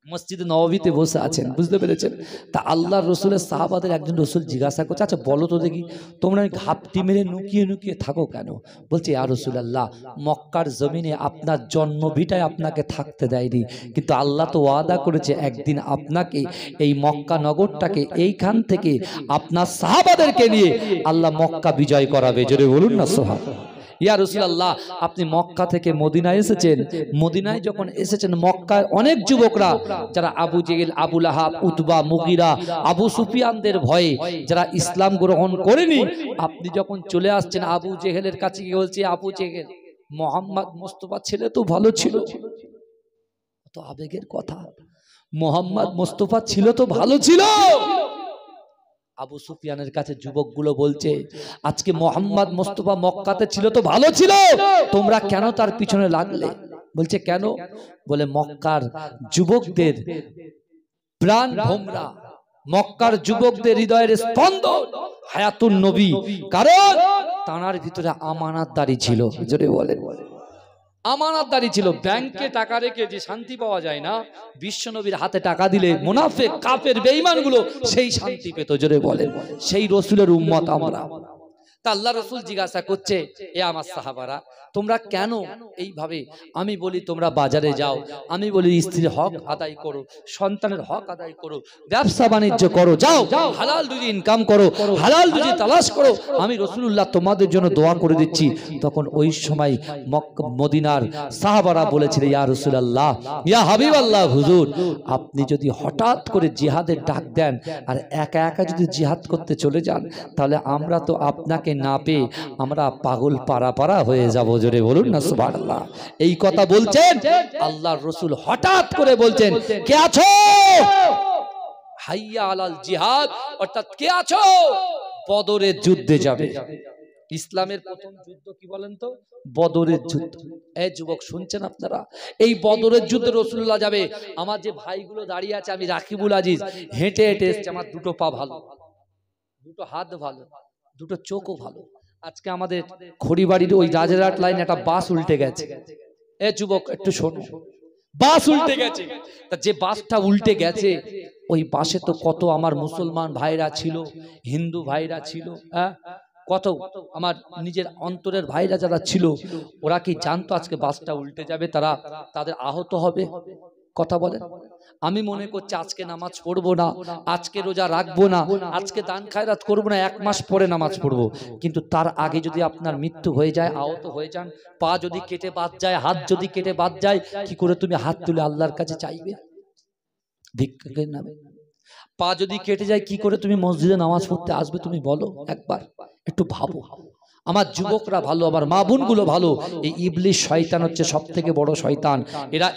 মসজিদে নববীতে বসে আছেন, বুঝতে পেরেছেন? তা আল্লাহর রসুলের সাহাবাদের একজন রসুল জিজ্ঞাসা করছে, আচ্ছা বলো তো দেখি তোমরা ঘাপটি মেরে নুকিয়ে থাকো কেন? বলছে ইয়া রাসূলুল্লাহ, মক্কার জমিনে আপনার জন্মভিটায় আপনাকে থাকতে দেয়নি, কিন্তু আল্লাহ তো ওয়াদা করেছে একদিন আপনাকে এই মক্কা নগরটাকে এইখান থেকে আপনার সাহাবাদেরকে নিয়ে আল্লাহ মক্কা বিজয় করাবে। জোরে বলুন না সুবহানাল্লাহ। ইয়া রাসূলুল্লাহ, আপনি মক্কা থেকে মদিনায় এসেছেন, মদিনায় যখন এসেছেন মক্কায় অনেক যুবকরা যারা আবু জেহেল, আবু লাহাব, উতবা, মুগিরা, আবু সুফিয়ানদের ভয়ে যারা ইসলাম গ্রহণ করেনি, আপনি যখন চলে আসছেন আবু জেহেলের কাছে গিয়ে বলছে, আবু জেহেল মোহাম্মদ মুস্তাফা ছেলে তো ভালো ছিল। তো আবেগের কথা, মোহাম্মদ মুস্তাফা ছিল তো ভালো ছিল। আবু সুফিয়ানের কাছে যুবকগুলো বলছে, আজকে মোহাম্মদ মুস্তাফা মক্কাতে ছিল তো ভালো ছিল, তোমরা কেন তার পিছনে লাগলে? বলছে কেন? বলে মক্কার যুবকদের প্রাণ ভোমরা, মক্কার যুবকদের হৃদয়ের স্পন্দন হায়াতুন নবী, কারণ তার ভিতরে আমানতদারি ছিল। জোরে বলে, আমানতদারি ছিল। ব্যাংকে টাকা রেখে যে শান্তি পাওয়া যায় না, বিশ্বনবীর হাতে টাকা দিলে মুনাফিক কাফের বেঈমানগুলো সেই শান্তি পেত। জোরে বলেন, সেই রসুলের উম্মত আমরা। তা আল্লাহ রসুল জিজ্ঞাসা করছে, এ আমার সাহাবারা তোমরা কেন এইভাবে? আমি বলি তোমরা বাজারে যাও, আমি বলি স্ত্রীর হক আদায় করো, সন্তানের হক আদায় করো, ব্যবসা বাণিজ্য করো, যাও হালাল রুজি ইনকাম করো, হালাল রুজি তালাশ করো, আমি রাসূলুল্লাহ তোমাদের জন্য দোয়া করে দিচ্ছি। তখন ওই সময় মদিনার সাহাবারা বলেছিল, ইয়া রাসূলুল্লাহ, ইয়া হাবিবাল্লাহ, হুজুর আপনি যদি হঠাৎ করে জিহাদের ডাক দেন আর একা একা যদি জিহাদ করতে চলে যান, তাহলে আমরা তো আপনাকে না পেয়ে আমরা পাগল পাড়া হয়ে যাব। জোরে বলুন না সুবহানাল্লাহ। এই কথা বলছেন আল্লাহর রাসূল, হঠাৎ করে বলছেন কে আছো, হাইয়া আলাল জিহাদ, অর্থাৎ কে আছো বদরের যুদ্ধে যাবে। ইসলামের প্রথম যুদ্ধ কি বলেন তো? বদরের যুদ্ধ। এই যুবক শুনছেন আপনারা? এই বদরের যুদ্ধে রাসূলুল্লাহ যাবে। আমার যে ভাইগুলো দাঁড়িয়ে আছে, আমি রাকিবুল আজিজ, হেঁটে হেঁটে এসেছে। আমার দুটো পা ভালো, দুটো হাত ভালো, দুটো চোখও ভালো। আজকে আমাদের খড়িবাড়ির ওই রাজারহাট লাইন একটা বাস উল্টে গেছে। এ যুবক একটু শোনো, বাস উল্টে গেছে। তা যে বাসটা উল্টে গেছে ওই বাসে তো কত আমার মুসলমান ভাইরা ছিল, হিন্দু ভাইরা ছিল, হ্যাঁ, কত আমার নিজের অন্তরের ভাইরা যারা ছিল, ওরা কি জানতো আজকে বাসটা উল্টে যাবে, তাদের আহত হবে? কথা বলেন। আমি মনে করছি আজকে নামাজ পড়বো না, আজকে রোজা রাখবো না, আজকে দান খায়রাত করবো না, 1 মাস পরে নামাজ পড়বো। কিন্তু তার আগে যদি আপনার মৃত্যু হয়ে যায়, আহত হয়ে যান, পা যদি কেটে বাদ যায়, হাত যদি কেটে বাদ যায়, কি করে তুমি হাত তুলে আল্লাহর কাছে চাইবে ভিক্ষাকের নামে? পা যদি কেটে যায়, কি করে তুমি মসজিদে নামাজ পড়তে আসবে? তুমি বলো একবার, একটু ভাবো। আমার যুবকরা ভালো, আমার মা বোনগুলো ভালো। এই ইবলিশ শয়তান হচ্ছে সব থেকে বড় শয়তান।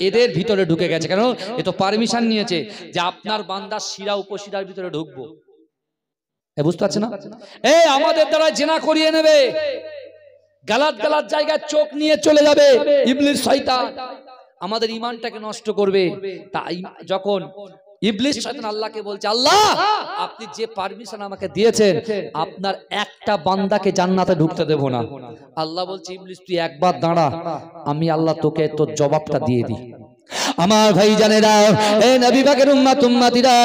এদের ভিতরে ঢুকে গেছে। কেন? এ তো পারমিশন নিয়েছে যে আপনার বান্দার শিরা উপশিরার ভিতরে ঢুকবো। বুঝতে পারছে না? আমাদের দ্বারা জেনা করিয়ে নেবে, গালাত গালাত জায়গায় চোখ নিয়ে চলে যাবে ইবলিশ শয়তান, আমাদের ঈমানটাকে নষ্ট করবে। তাই যখন ইবলিশ শয়তান আল্লাহকে বলছে, আল্লাহ আপনি যে পারমিশন আমাকে দিয়েছেন, আপনার একটা বান্দাকে জান্নাতে ঢুকতে দেব না। আল্লাহ বলছে, ইবলিশ তুই একবার দাঁড়া, আমি আল্লাহ তোকে তোর জবাবটা দিয়ে দিই। আমার ভাই জানেরা, এ নবী পাকের উম্মত উম্মতিরা,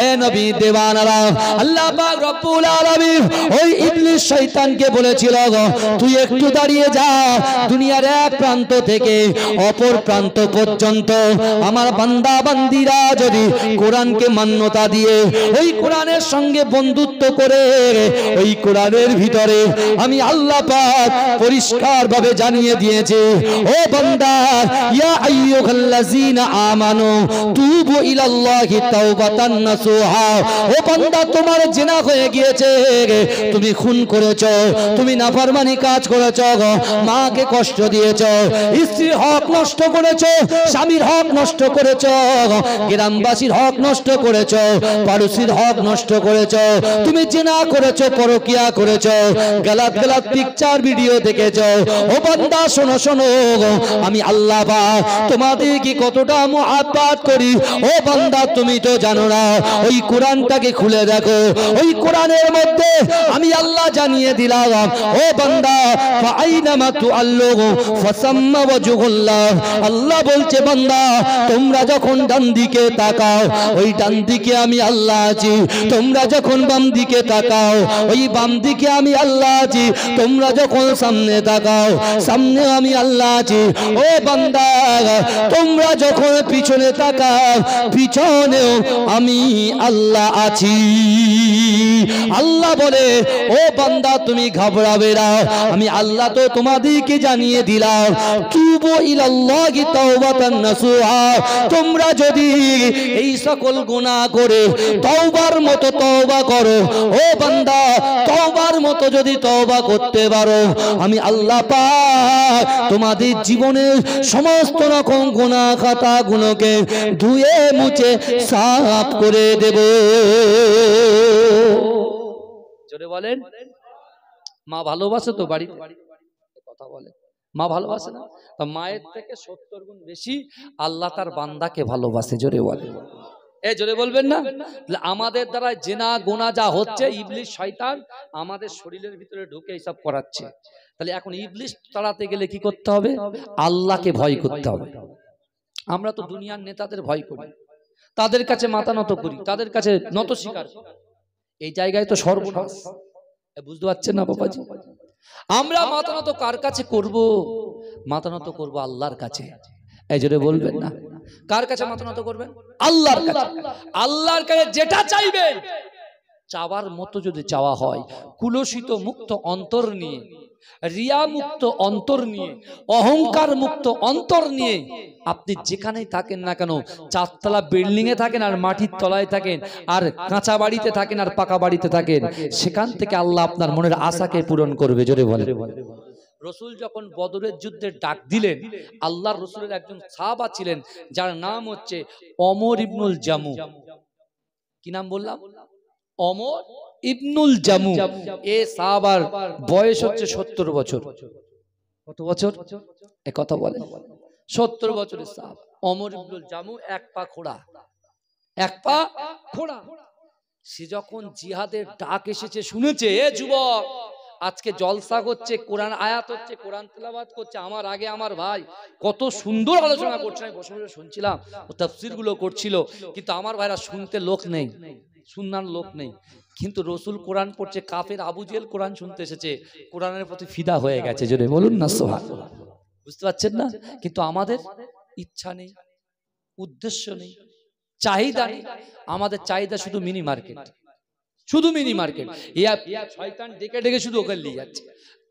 এ নবী দেওয়ানারা, আল্লাহ পাক রব্বুল আলামিন ওই ইবলিশ শয়তানকে বলেছিল, তুই একটু দাঁড়িয়ে যা, দুনিয়ার এক প্রান্ত থেকে অপর প্রান্ত পর্যন্ত আমার বান্দা বান্দিরা যদি কোরআনকে মান্যতা দিয়ে ওই কোরআনের সঙ্গে বন্ধুত্ব করে ওই কোরআনের ভিতরে আমি আল্লাহ পাক পরিষ্কারভাবে জানিয়ে দিয়েছি, ও বান্দা, ইয়া আইয়ুহাল্লাযীনা আমানু তুবু ইলাল্লাহি তাওবাতান নাসুহা, ও বান্দা তোমার জিনা হয়ে গিয়েছে, তুমি খুন করেছো, তুমি নাফরমানি কাজ করেছো, মাকে কষ্ট দিয়েছো, স্ত্রীর হক নষ্ট করেছো, স্বামীর হক নষ্ট করেছো, গ্রামবাসীর হক নষ্ট করেছো, পাড়োশির হক নষ্ট করেছো, তুমি জিনা করেছো, পরকিয়া করেছো, গালাত গালাত পিকচার ভিডিও দেখেছো। ও বান্দা শোনো শোনো, আমি আল্লাহ পাক তোমাদের কি কতটা মুহাব্বত করি। ও বান্দা তুমি তো জানো না, ওই কোরআনটাকে খুলে দেখো, ওই কোরআনের মধ্যে আমি আল্লাহ জানিয়ে দিলাম, ও বান্দা ফাআইনামা তুআল্লু ফাসাম্মা ওয়াজহুল্লাহ, আল্লাহ বলছে বান্দা তোমরা যখন ডান দিকে তাকাও, ওই ডান দিকে আমি আল্লাহ আছি, তোমরা যখন বাম দিকে তাকাও, ওই বাম দিকে আমি আল্লাহ আছি, তোমরা যখন সামনে তাকাও, সামনে আমি আল্লাহ আছি। ও বান্দা তোমরা যখন পিছনে তাকাও, পিছনেও আমি আল্লাহ আছি। আল্লাহ বলে, ও বান্দা তুমি ঘাবড়াবে না, আমি আল্লাহ তো তোমাদেরকে জানিয়ে দিলাম, তুবু ইলাল্লাহি তাওবাতান নাসুহা, তোমরা যদি এই সকল গুনাহ করে তওবার মতো তওবা করো, ও বান্দা তওবার মতো যদি তওবা করতে পারো, আমি আল্লাহ পাক তোমাদের জীবনের সমস্ত রকম গুনাহ খাতা গুলোকে ধুয়ে মুছে সাফ করে দেব। জোরে বলেন। মা ভালোবাসে তো বাড়িতে? কথা বলে, মা ভালোবাসে না? তা মায়ের থেকে 70 গুণ বেশি আল্লাহ তার বান্দাকে ভালোবাসে। জোরে বলে, এ জোরে বলবেন না? আমাদের দ্বারা জেনা গোনা যা হচ্ছে, ইবলিশ শয়তান আমাদের শরীরের ভিতরে ঢুকে এইসব করাচ্ছে। তাহলে এখন ইবলিশ তাড়াতে গেলে কি করতে হবে? আল্লাহকে ভয় করতে হবে। আমরা তো দুনিয়ার নেতাদের ভয় করি, তাদের কাছে মাথা নত করি, তাদের কাছে নত স্বীকার করি। এই জায়গায় তো সর্বনাশ। বুঝতে পারছেন না বাবাজি? আমরা মাথা নত কার কাছে করব? মাথা নত করব আল্লাহর কাছে। এই জন্য বলবেন না, কার কাছে মাথা নত করবেন? আল্লাহর কাছে। আল্লাহর কাছে যেটা চাইবেন, চাওয়ার মতো যদি চাওয়া হয়, কুলসিত মুক্ত অন্তর নিয়ে, রিয়া মুক্ত অন্তর নিয়ে, অহংকার মুক্ত অন্তর নিয়ে আপনি যেখানেই থাকেন না কেন, চারতলা বিল্ডিং এ থাকেন আর মাটির তলায় থাকেন, আর কাঁচা বাড়িতে থাকেন আর পাকা বাড়িতে থাকেন, সেখান থেকে আল্লাহ আপনার মনের আশাকে পূরণ করবে। জোরে বলে। রসুল যখন বদরের যুদ্ধে ডাক দিলেন, আল্লাহর রসুলের একজন সাহাবা ছিলেন যার নাম হচ্ছে ওমর ইবনুল জামু। কি নাম বললাম? ওমর ইবনুল জামু। এ সাহাবার বয়স হচ্ছে 70 বছর। কত বছর? এ কথা বলে 70 বছরের সাহাবা ওমর ইবনুল জামু। এক পা খোড়া, এক পা খোড়া। সে যখন জিহাদের ডাক এসেছে শুনেছে, এ যুবক আজকে জলসা করছে, কোরআন আয়াত হচ্ছে, কোরআন তেলাওয়াত করছে, আমার আগে আমার ভাই কত সুন্দর আলোচনা করছে, আমি বসে বসে শুনছিলাম, ও তাফসীর গুলো করছিল, কিন্তু আমার ভাইরা শুনতে লোক নেই, শুননার লোক নেই। কিন্তু রসুল কোরআন পড়ছে, কাফের আবু জেহেল কোরআন শুনতে এসেছে, কোরআনের প্রতি ফিদা হয়ে গেছে। জোরে বলুন না সুবহানাল্লাহ। বুঝতে পারছেন না? কিন্তু আমাদের ইচ্ছা নেই, উদ্দেশ্য নেই, চাহিদা নেই। আমাদের চাহিদা শুধু মিনি মার্কেট, শুধু মিনি মার্কেট। শয়তান ডেকে ডেকে শুধু ওকে নিয়ে যাচ্ছে।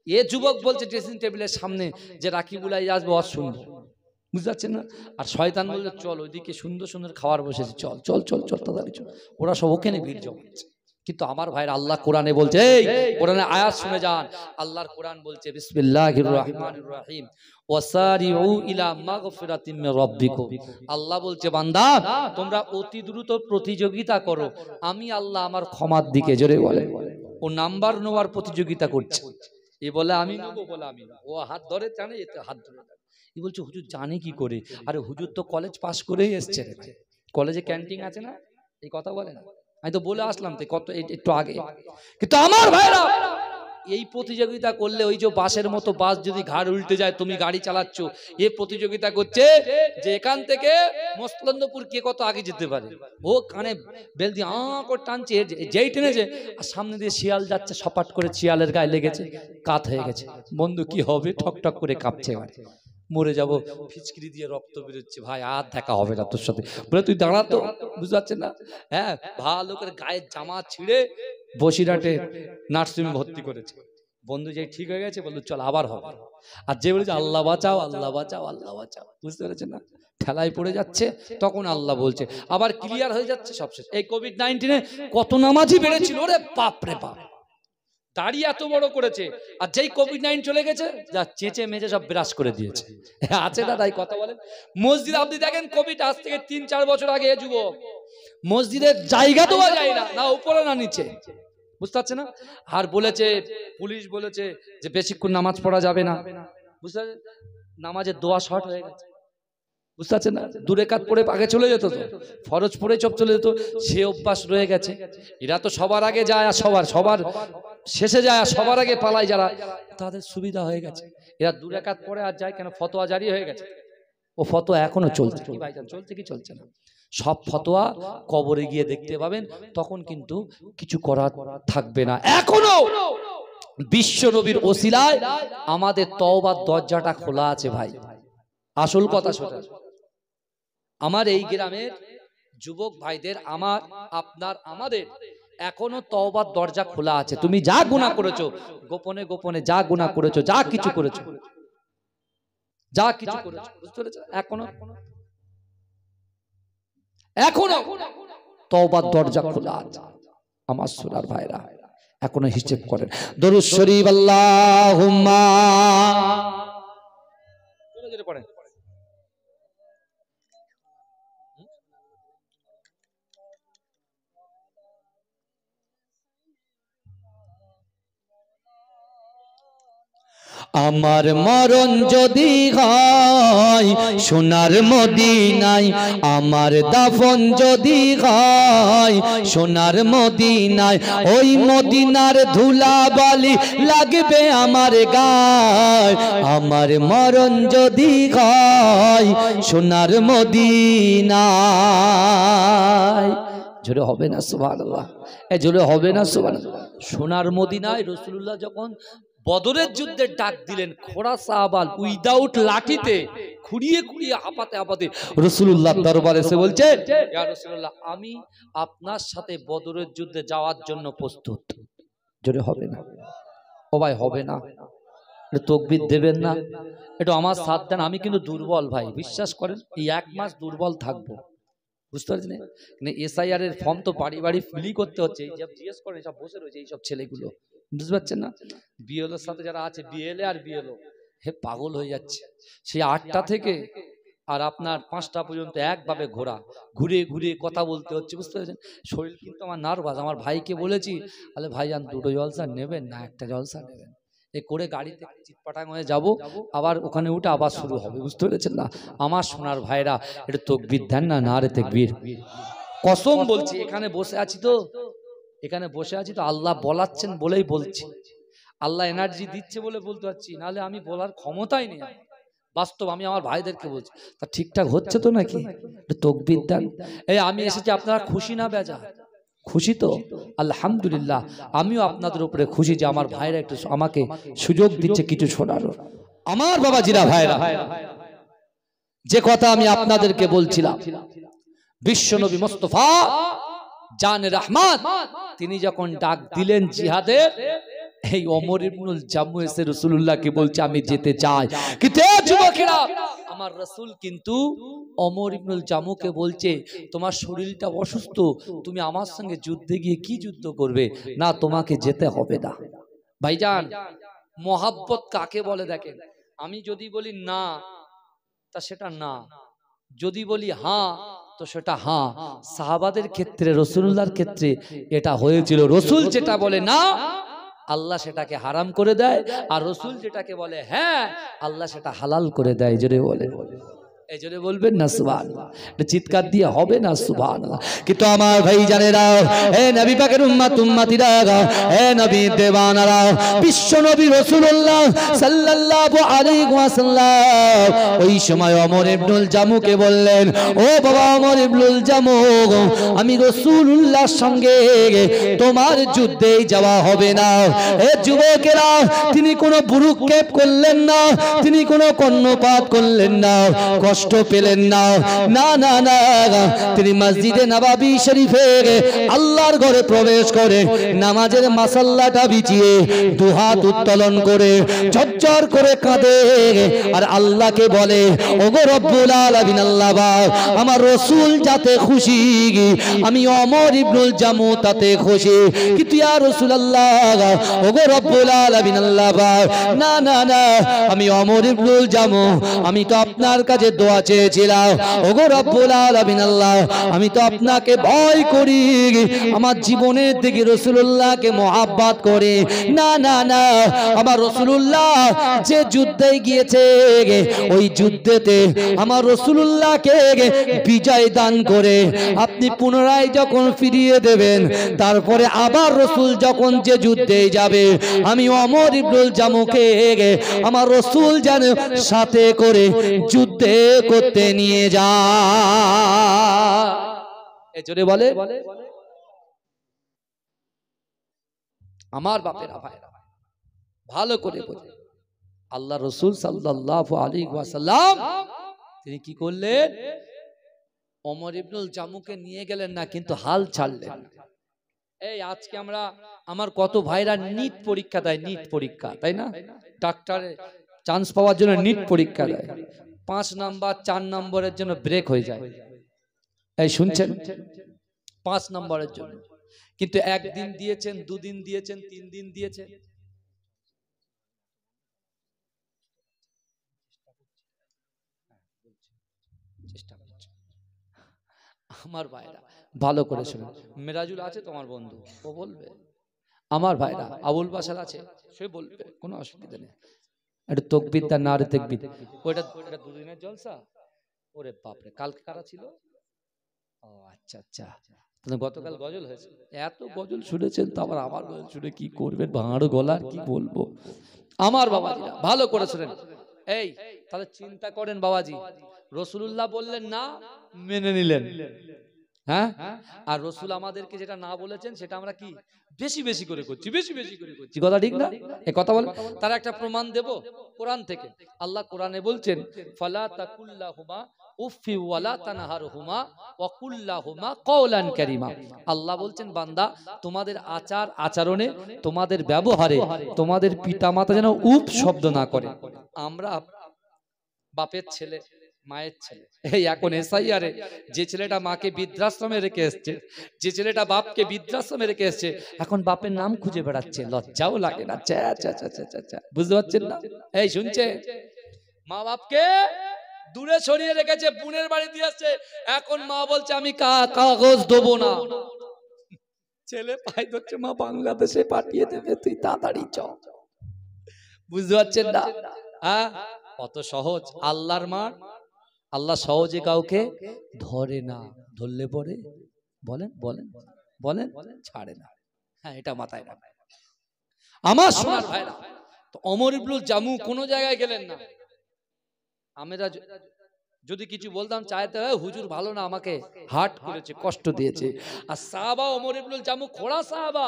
এ যুবক বলছে ড্রেসিং টেবিলের সামনে যে রাকিবুলাই আসবে, অস শুনবো। বুঝতে পারছেন না? আর শয়তান বলছে চল ওইদিকে সুন্দর সুন্দর খাবার বসেছে, চল চল চল চল তাড়াতাড়ি চল। ওরা সব ওখানে ভিড় জমাচ্ছে। কিন্তু আমার ভাইরা আল্লাহ কোরআনে বলছে, এই কোরআনে আয়াত শুনে যান। আল্লাহর কোরআন বলছে বিসমিল্লাহির রহমানির রহিম ওয়াসারিউ ইলা মাগফিরাতিম মির রাব্বিকুম। আল্লাহ বলছে বান্দা তোমরা অতি দ্রুত প্রতিযোগিতা করো, আমি আল্লাহ আমার ক্ষমার দিকে। জোরে বলে। ও নাম্বার নেওয়ার প্রতিযোগিতা করছে। এ বলে আমি নেবো, বলে আমি নেবো। ও হাত ধরে টানে, এতে হাত ধরে টানে। এ বলছে হুজুর জানে কি করে? আরে হুজুর তো কলেজ পাস করেই এসছে, কলেজে ক্যান্টিন আছে না, এই কথা বলে না। আমি তো বলে আসলাম তো কত একটু আগে। কিন্তু আমার ভাইরা এই প্রতিযোগিতা করলে, ওই যে বাসের মতো বাস যদি ঘাড় উল্টে যায়, তুমি গাড়ি চালাচ্ছ, এ প্রতিযোগিতা করছে যে এখান থেকে মসলন্দপুর কে কত আগে যেতে পারে। ও কানে বেল দিয়ে করে টানছে, যেই টেনেছে আর সামনে দিয়ে শিয়াল যাচ্ছে, সপাট করে শিয়ালের গায়ে লেগেছে, কাত হয়ে গেছে। বন্ধু কি হবে? ঠক ঠক করে কাঁপছে, মরে যাব, ফিচকিরি দিয়ে রক্ত বেরোচ্ছে। ভাই আর দেখা হবে না তোর সাথে, বলে তুই দাঁড়াতো। বুঝতে পারছেন না? হ্যাঁ, ভালো করে গায়ের জামা ছিঁড়ে বসিরহাটে নার্সিংহোমে ভর্তি করেছে। বন্ধু যেই ঠিক হয়ে গেছে, বললো চল আবার হবে। আর যে বলেছে আল্লাহ বাঁচাও আল্লাহ বাঁচাও আল্লাহ বাঁচাও, বুঝতে পেরেছেন না? ঠেলায় পড়ে যাচ্ছে, তখন আল্লাহ বলছে আবার ক্লিয়ার হয়ে যাচ্ছে, সব শেষ। এই কোভিড-19 কত নামাজি বেড়েছিল রে বাপ রে বাপ, দাড়ি এত বড় করেছে, আর যেই কোভিড-19 চলে গেছে, যা চেঁচে মেজে সব বিরাজ করে দিয়েছে। আছে না তাই কথা বলেন? মসজিদ আপনি দেখেন, কোভিড আজ থেকে 3-4 বছর আগে যুবক মসজিদের জায়গা দেওয়া যায় না, না উপরে না নিচে। বুঝতে পারছে না? আর বলেছে, পুলিশ বলেছে যে বেশিক্ষণ নামাজ পড়া যাবে না। বুঝতে পারছেন? নামাজের দোয়া শর্ট হয়ে গেছে। বুঝতে পারছেন না? 2 রাকাত পড়ে আগে চলে যেত, তো ফরজ পড়ে চপ চলে যেত, সে অভ্যাস রয়ে গেছে। এরা তো সবার আগে যায় আর সবার শেষে যায়, আর সবার আগে পালায় যারা, তাদের সুবিধা হয়ে গেছে। এরা 2 রাকাত পড়ে আর যায় কেন? ফতোয়া জারি হয়ে গেছে। ও ফতোয়া এখনো চলছে। কি ভাইজান, চলছে কি চলছে না? সব ফতোয়া কবরে গিয়ে দেখতে পাবেন, তখন কিন্তু কিছু করার থাকবে না। এখনো বিশ্ব নবীর ওসিলায় আমাদের তওবার দরজাটা খোলা আছে ভাই। আসল কথা শোনা, আমার এই গ্রামের যুবক ভাইদের, আমার আপনার আমাদের এখনো তওবার দরজা খোলা আছে। তুমি যা গুনাহ করেছো, গোপনে গোপনে যা গুনাহ করেছো, যা কিছু করেছো, বুঝতে পেরেছো? এখনো তওবার দরজা খোলা আছে। আমার সোনার ভাইরা এখনো হিসেব করেন। দরুদ শরীফ আল্লাহুম্মা পড়েন। আমার মরণ যদি হয় সোনার মদিনায়, আমার দাফন যদি হয় সোনার মদিনায়, ওই মদিনার ধুলাবালি লাগবে আমার গায়। আমার মরণ যদি হয় সোনার মদিনায়, জোরে হবে না সুবহানাল্লাহ? জোরে হবে না সুবহানাল্লাহ? সোনার মদিনায় রাসূলুল্লাহ যখন বদরের যুদ্ধে ডাক দিলেন, খোড়া সাহাবাল উইদাউট লাঠিতে খুঁড়িয়ে খুঁড়িয়ে হাঁপাতে হাঁপাতে রাসূলুল্লাহর দরবারে এসে বলছে, ইয়া রাসূলুল্লাহ, আমি আপনার সাথে বদরের যুদ্ধে যাওয়ার জন্য প্রস্তুত। জোরে হবে না? ও ভাই হবে না? একটু তকবির দেবেন না? একটু আমার সাথ দেন। আমি কিন্তু দুর্বল ভাই, বিশ্বাস করেন, এই 1 মাস দুর্বল থাকবো, বুঝতে পারছেন? মানে এসআইআর এর ফর্ম তো বাড়ি বাড়ি ফিলই করতে হচ্ছে। এই সব জিজ্ঞেস করেন, সব বসে রয়েছে এইসব ছেলেগুলো, বুঝতে পারছেন না? বিএলওর সাথে যারা আছে, বিএলএ আর বিএলও, হে পাগল হয়ে যাচ্ছে। সেই 8টা থেকে আর আপনার 5টা পর্যন্ত একভাবে ঘুরে ঘুরে কথা বলতে হচ্ছে, বুঝতে পারছেন? শরীর কিন্তু আমার নার্ভাস। আমার ভাইকে বলেছি, আরে ভাইজান 2টো জলসা নেবেন না, একটা জলসা নেবেন, এ করে গাড়িতে চিটপাটাং হয়ে যাব, আবার ওখানে উঠে আবার শুরু হবে, বুঝতে পেরেছেন না? আমার সোনার ভাইরা, এটা তকবির দেন না, না রে তাকবীর। কসম বলছি, এখানে বসে আছি তো, এখানে বসে আছি তো আল্লাহ বলাচ্ছেন বলেই বলছি, আল্লাহ এনার্জি দিচ্ছে বলে বলতে পারছি, নাহলে আমি বলার ক্ষমতাই নেই। বাস্তব, আমি আমার ভাইদেরকে বলছি, তা ঠিকঠাক হচ্ছে তো নাকি? তকবির দেন। এই আমি এসেছি, আপনারা খুশি না বেজা? খুশি তো? আলহামদুলিল্লাহ, আমিও আপনাদের উপরে খুশি যে আমার ভাইরা একটু আমাকে সুযোগ দিচ্ছে কিছু শোনার। আমার বাবাজিরা, ভাইরা, যে কথা আমি আপনাদেরকে বলছিলাম, বিশ্বনবী মুস্তাফা জানে রহমত, তিনি যখন ডাক দিলেন জিহাদের, এই ওমর ইবনুল জামু এসে রাসূলুল্লাহকে বলছে আমি যেতে চাই। কিন্তু যুবকেরা, আমার রাসূল কিন্তু ওমর ইবনুল জামুকে বলছে তোমার শরীরটা অসুস্থ, তুমি আমার সঙ্গে যুদ্ধে গিয়ে কি যুদ্ধ করবে, না তোমাকে যেতে হবে না। ভাইজান, মহাব্বত কাকে বলে দেখেন, আমি যদি বলি না তা সেটা না, যদি বলি হ্যাঁ তো সেটা হ্যাঁ। সাহাবাদের ক্ষেত্রে, রাসূলুল্লাহর ক্ষেত্রে এটা হয়েছিল। রাসূল যেটা বলে না, আল্লাহ সেটাকে হারাম করে দেয়, আর রাসূল যেটাকে বলে হ্যাঁ, আল্লাহ সেটা হালাল করে দেয়। জোরে বলে, এই জোরে বলবেন না সুবহানাল্লাহ? চিৎকার দিয়ে হবে না সুবহানাল্লাহ? কিন্তু আমার ভাই জানেরা, হে নবী পাকের উম্মত উম্মতিরা, হে নবী দেওয়ানারা, বিশ্ব নবী রাসূলুল্লাহ সাল্লাল্লাহু আলাইহি ওয়াসাল্লাম ওই সময় ওমর ইবনুল জামুকে বললেন, ও বাবা ওমর ইবনুল জামু, আমি রাসূলুল্লাহর সঙ্গে তোমার যুদ্ধে যাওয়া হবে না। হে যুবকেরা, তিনি কোনো ভ্রুক্ষেপ করলেন না, তিনি কোনো কর্ণপাত করলেন না, কষ্ট পেলেন না, না না না, তিনি মসজিদে নববী শরীফে আল্লাহর ঘরে প্রবেশ করে নামাজের মাসাল্লাটা বিছিয়ে দুহাত উত্তোলন করে ঝরঝর করে কাঁদে আর আল্লাহকে বলে, ওগো রব্বুল আলামিন, আল্লাহ আমার রাসূল যাতে খুশি, আমি ওমর ইবনুল জামু তাতে খুশি। কিন্তু ইয়া রাসূলুল্লাহ, ওগো রব্বুল আলামিন, আল্লাহ না না না, আমি ওমর ইবনুল জামু, আমি তো আপনার কাছে দোয়া চেয়েছিলাম, ওগো রব্বুল আলামিন, আল্লাহ আমি তো আপনাকে ভয় করি, আমার জীবনের থেকে রাসূলুল্লাহকে মহব্বত করে, না না না, আমার রাসূলুল্লাহ যে যুদ্ধে গিয়েছে ওই যুদ্ধেতে আমার রাসূলুল্লাহকে বিজয় দান করে আপনি পুনরায় যখন ফিরিয়ে দেবেন, তারপরে আবার রাসূল যখন যে যুদ্ধে যাবে, আমি ওমর ইবনুল জামুকে আমার রাসূল যেন সাথে করে যুদ্ধে করতে নিয়ে যা। এজন্য বলে আমার বাপেরা, ভাইরা, ভালো করে বলে, আল্লাহ রাসূল সাল্লাল্লাহু আলাইহি ওয়াসাল্লাম তিনি কি করলেন, ওমর ইবনুল জামুকে নিয়ে গেলেন না, কিন্তু হাল ছাড়লেন। এই আজকে আমরা, আমার কত ভাইরা নিট পরীক্ষা দেয়, নিট পরীক্ষা, তাই না? ডাক্তারে চান্স পাওয়ার জন্য নিট পরীক্ষা দেয়, 5 নাম্বার 4 নম্বরের জন্য ব্রেক হয়ে যায়। এই শুনছেন? 5 নম্বরের জন্য, কিন্তু 1 দিন দিয়েছেন, 2 দিন দিয়েছেন, 3 দিন দিয়েছেন। আমার ভাইরা ভালো করে শুনুন, মেরাজুল আছে তোমার বন্ধু, ও বলবে। আমার ভাইরা আবুল বাশার আছে, সে বলবে, কোনো অসুবিধা নেই। একটু তাকবীর দা, না রে তাকবীর। ওটা 2 দিনের জলসা। ওরে বাপরে, কালকে কারা ছিল? ও আচ্ছা আচ্ছা, তাহলে গতকাল গজল হয়েছে। এত গজল শুনেছেন, তো আবার আমার গজল শুনে কি করবেন? ভাঙাড়ো গলার কি বলবো। আমার বাবাজিরা ভালো করে শুনেন। এই তাহলে চিন্তা করেন, বাবাজি রাসূলুল্লাহ বললেন না, মেনে নিলেন, হ্যাঁ? আর রাসূল আমাদেরকে যেটা না বলেছেন সেটা আমরা কি বেশি বেশি করে করছি, বেশি বেশি করে করছি, কথা ঠিক না? এই কথা বলে তার একটা প্রমাণ দেব কোরআন থেকে। আল্লাহ কোরআনে বলছেন, ফালা তাকুল্লাহুমা উফি ওয়ালা তানহারহুমা ওয়া কুল লাহুমা কওলান কারীমা। আল্লাহ বলছেন বান্দা তোমাদের আচার আচরণে, তোমাদের ব্যবহারে তোমাদের পিতামাতা যেন উফ শব্দ না করে। আমরা বাপের ছেলে, মায়ের ছেলে, এই এখন এসআইআরে যে ছেলেটা মাকে বৃদ্ধাশ্রমে রেখে এসছে, যে ছেলেটা বাপকে বৃদ্ধাশ্রমে রেখে এসছে, এখন বাপের নাম খুঁজে বেড়াচ্ছে, লজ্জাও লাগে না? বুঝতে পারছেন না? এই শুনছে, মা বাপকে দূরে সরিয়ে রেখেছে, বোনের বাড়ি দিয়ে আসছে, এখন মা বলছে আমি কাগজ দেবো না। ছেলে পায়ে ধরছে, মা বাংলাদেশে পাঠিয়ে দেবে, তুই তাড়াতাড়ি চ। বুঝতে পারছেন না? হ্যাঁ, কত সহজ আল্লাহর মার। আল্লাহ সহজে কাউকে ধরে না, ধরলে পরে বলেন বলেন বলেন ছাড়ে না। হ্যাঁ, এটা মাথায় রাখবেন আমার সোনার ভাইরা। তো ওমর ইবনুল জামু কোন জায়গায় গেলেন না। আমরা যদি কিছু বলতাম চাইতে হয়, হুজুর ভালো না, আমাকে হার্ট করেছে, কষ্ট দিয়েছে। আর সাহাবা ওমর ইবনুল জামু খোড়া সাহাবা,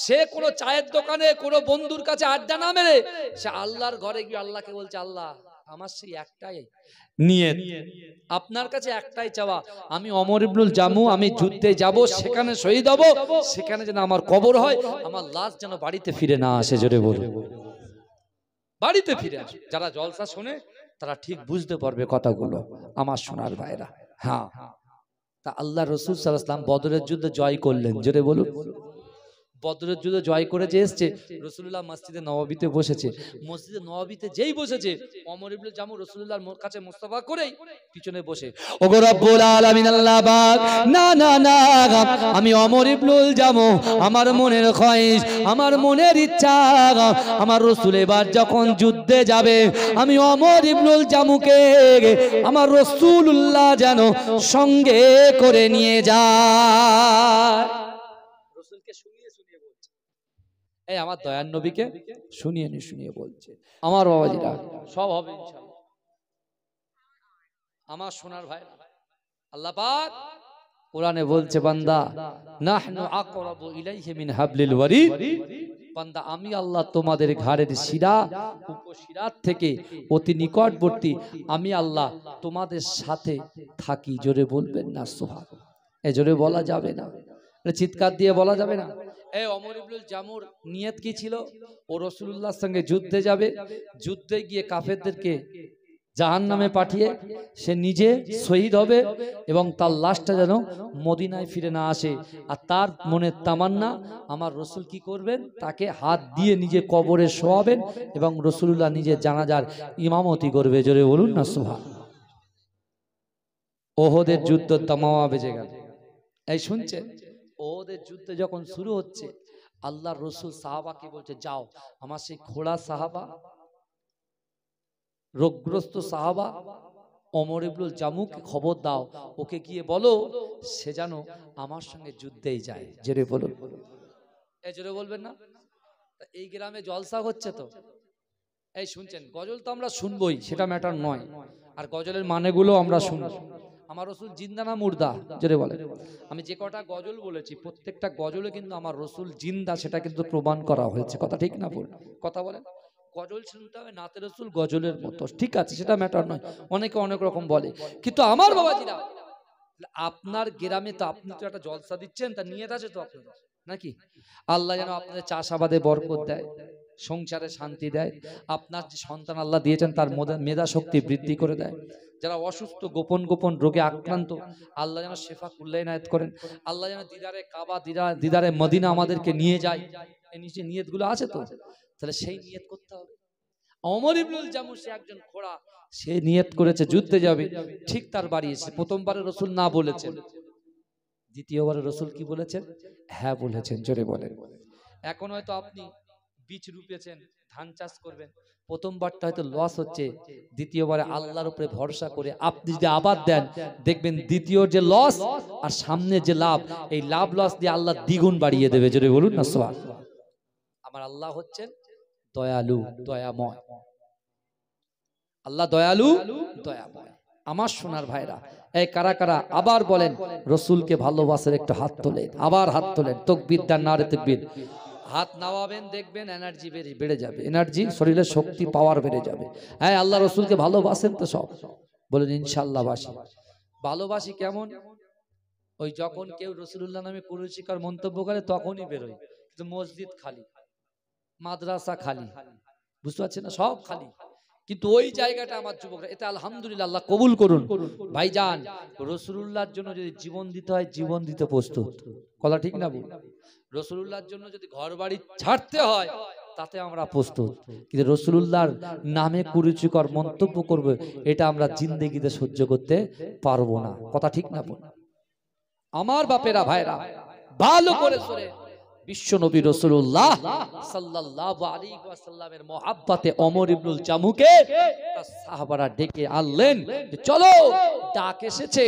সে কোনো চায়ের দোকানে কোনো বন্ধুর কাছে আড্ডা না মেরে সে আল্লাহর ঘরে গিয়ে আল্লাহকে বলছে, আল্লাহ আমার সেই একটাই নিয়ত, আপনার কাছে একটাই চাওয়া, আমি ওমর ইবনুল জামু, আমি যুদ্ধে যাব, সেখানে শহীদ হব, সেখানে যেন আমার কবর হয়, আমার লাশ যেন বাড়িতে ফিরে না আসে। জোরে বলুন, বাড়িতে ফিরে আসে। যারা জলসা শোনে তারা ঠিক বুঝতে পারবে কথাগুলো আমার সোনার ভাইরা। হ্যাঁ, তা আল্লাহ রাসূল সাল্লাল্লাহু আলাইহি ওয়াসাল্লাম বদরের যুদ্ধে জয় করলেন। জোরে বলুন, বদরের যুদ্ধে জয় করে যে এসছে, রাসূলুল্লাহ মসজিদে নববীতে বসেছে। মসজিদে নববীতে যেই বসেছে, ওমর ইবনুল জামু রাসূলুল্লাহর কাছে মুস্তাফা করেই পিছনে বসে, ওগো রব্বুল আলামিন আল্লাহ পাক, না না না, আমি ওমর ইবনুল জামু, আমার মনের খয়েশ, আমার মনের ইচ্ছা, আমার রাসূল এবার যখন যুদ্ধে যাবে, আমি ওমর ইবনুল জামুকে আমার রাসূলুল্লাহ যেন সঙ্গে করে নিয়ে যায়। রাসূলকে শুনিয়ে শুনিয়ে বলছে, এই আমার দয়ার নবীকে শুনিয়ে শুনিয়ে বলছে, আমার বাবাজিরা সব হবে ইনশাআল্লাহ। আমার সোনার ভাই, আল্লাহ পাক কোরআনে বলছে, বান্দা নাহনু আকরাবু ইলাইহি মিন হাবলিল ওয়ারিদ, বান্দা আমি আল্লাহ তোমাদের ঘাড়ের শিরা, উপশিরার থেকে অতি নিকটবর্তী, আমি আল্লাহ তোমাদের সাথে থাকি। জোরে বলবেন না সুবহানাল্লাহ? এই জোরে বলা যাবে না, চিৎকার দিয়ে বলা যাবে না। এই ওমর ইবনুল জামুর নিয়ত কি ছিল? ও রাসূলুল্লাহর সঙ্গে যুদ্ধে যাবে, যুদ্ধে গিয়ে কাফেরদেরকে জাহান্নামে পাঠিয়ে সে নিজে শহীদ হবে এবং তার লাশটা যেন মদিনায় ফিরে না আসে। আর তার মনের তামান্না, আমার রাসূল কি করবেন? তাকে হাত দিয়ে নিজে কবরে শোয়াবেন এবং রাসূলুল্লাহ নিজে জানাজার ইমামতি করবে। জোরে বলুন না সুবহানাল্লাহ। ওহদের যুদ্ধ তামামা বেজে গেল। এই শুনছেন, ওহদের যুদ্ধ যখন শুরু হচ্ছে, আল্লাহর রাসূল সাহাবাকে বলছে, যাও আমার সেই খোড়া সাহাবা, রোগগ্রস্ত সাহাবা ওমর ইবনুল জামুকে খবর দাও, ওকে গিয়ে বলো সে যেন আমার সঙ্গে যুদ্ধেই যায়। জোরে বলুন, এই জোরে বলবেন না? এই গ্রামে জলসা হচ্ছে তো, এই শুনছেন, গজল তো আমরা শুনবই, সেটা ম্যাটার নয়, আর গজলের মানেগুলো আমরা শুনব। আমার রাসূল জিন্দা না মুর্দা? জোরে বলেন। আমি যে কটা গজল বলেছি, প্রত্যেকটা গজলে কিন্তু আমার রাসূল জিন্দা, সেটা কিন্তু প্রমাণ করা হয়েছে। কথা ঠিক না ভুল? কথা বলেন। গজল শুনতে হবে নাতে রাসূল গজলের মতো, ঠিক আছে, সেটা ম্যাটার নয়। অনেকে অনেক রকম বলে, কিন্তু আমার বাবাজিরা, আপনার গ্রামে তো আপনি তো একটা জলসা দিচ্ছেন, তার নিয়ত আছে তো আপনার নাকি? আল্লাহ যেন আপনাদের চাষাবাদে বরকত দেয়, সংসারে শান্তি দেয়, আপনার যে সন্তান আল্লাহ দিয়েছেন তার মেধা শক্তি বৃদ্ধি করে দেয়, যারা অসুস্থ গোপন গোপন রোগে আক্রান্ত আল্লাহ যেন শেফা কুল্লা ইনায়েত করেন, আল্লাহ যেন দিদারে কাবা দিদারে মদিনা আমাদেরকে নিয়ে যায়। এই নিচে নিয়তগুলো আছে তো, তাহলে সেই নিয়ত করতে হবে। ওমর ইবনুল জামু সে একজন খোড়া, সে নিয়ত করেছে যুদ্ধে যাবে, ঠিক তার বাড়ি এসে প্রথমবারে রাসূল না বলেছেন, দ্বিতীয়বারে রাসূল কি বলেছেন? হ্যাঁ বলেছেন। জোরে বলেন। এখন হয়তো আপনি বীজ রুপেছেন, ধান চাষ করবেন, প্রথমবারটা হয়তো লস হচ্ছে, দ্বিতীয়বারে আল্লাহর উপরে ভরসা করে আপনি যদি আবাদ দেন, দেখবেন দ্বিতীয় যে লস আর সামনে যে লাভ, এই লাভ লস দিয়ে আল্লাহ দ্বিগুণ বাড়িয়ে দেবে। জোরে বলুন না সুবহানাল্লাহ। আমার আল্লাহ হচ্ছেন দয়ালু, দয়াময়। আল্লাহ দয়ালু, দয়াময়। আমার সোনার ভাইরা, এই কারা কারা আবার বলেন রাসূলকে ভালোবাসেন? একটু হাত তোলেন, আবার হাত তোলেন, তাকবীর দেন, নারে তাকবীর। হাত নামাবেন, দেখবেন এনার্জি বেড়ে যাবে, এনার্জি শরীরে শক্তি পাওয়ার বেড়ে যাবে। হ্যাঁ, আল্লাহ রাসূলকে ভালোবাসেন তো সব? বলেন ইনশাআল্লাহ বাসি। ভালোবাসি কেমন? ওই যখন কেউ রাসূলুল্লাহ নামে কুরুচিকর মন্তব্য করে তখনই বেরোয়, কিন্তু মসজিদ খালি, মাদ্রাসা খালি, বুঝতে পারছেন না, সব খালি। কিন্তু ওই জায়গাটা আমার যুবকরা, এটা আলহামদুলিল্লাহ আল্লাহ কবুল করুন। ভাইজান, রাসূলুল্লাহর জন্য যদি জীবন দিতে হয় জীবন দিতে প্রস্তুত, কথা ঠিক না বল? রাসূলুল্লাহর জন্য যদি ঘর বাড়ি ছাড়তে হয় তাতে আমরা প্রস্তুত, কিন্তু রাসূলুল্লাহর নামে কুরুচিকর মন্তব্য করবে এটা আমরা জিন্দেগিতে সহ্য করতে পারবো না, কথা ঠিক না বল? আমার বাপেরা ভাইরা ভালো করে শুনে, বিশ্ব নবী রাসূলুল্লাহ সাল্লাল্লাহু আলাইহি ওয়াসাল্লামের মহব্বতে ওমর ইবনুল জামুকে তার সাহাবারা ডেকে আনলেন, চলো ডাক এসেছে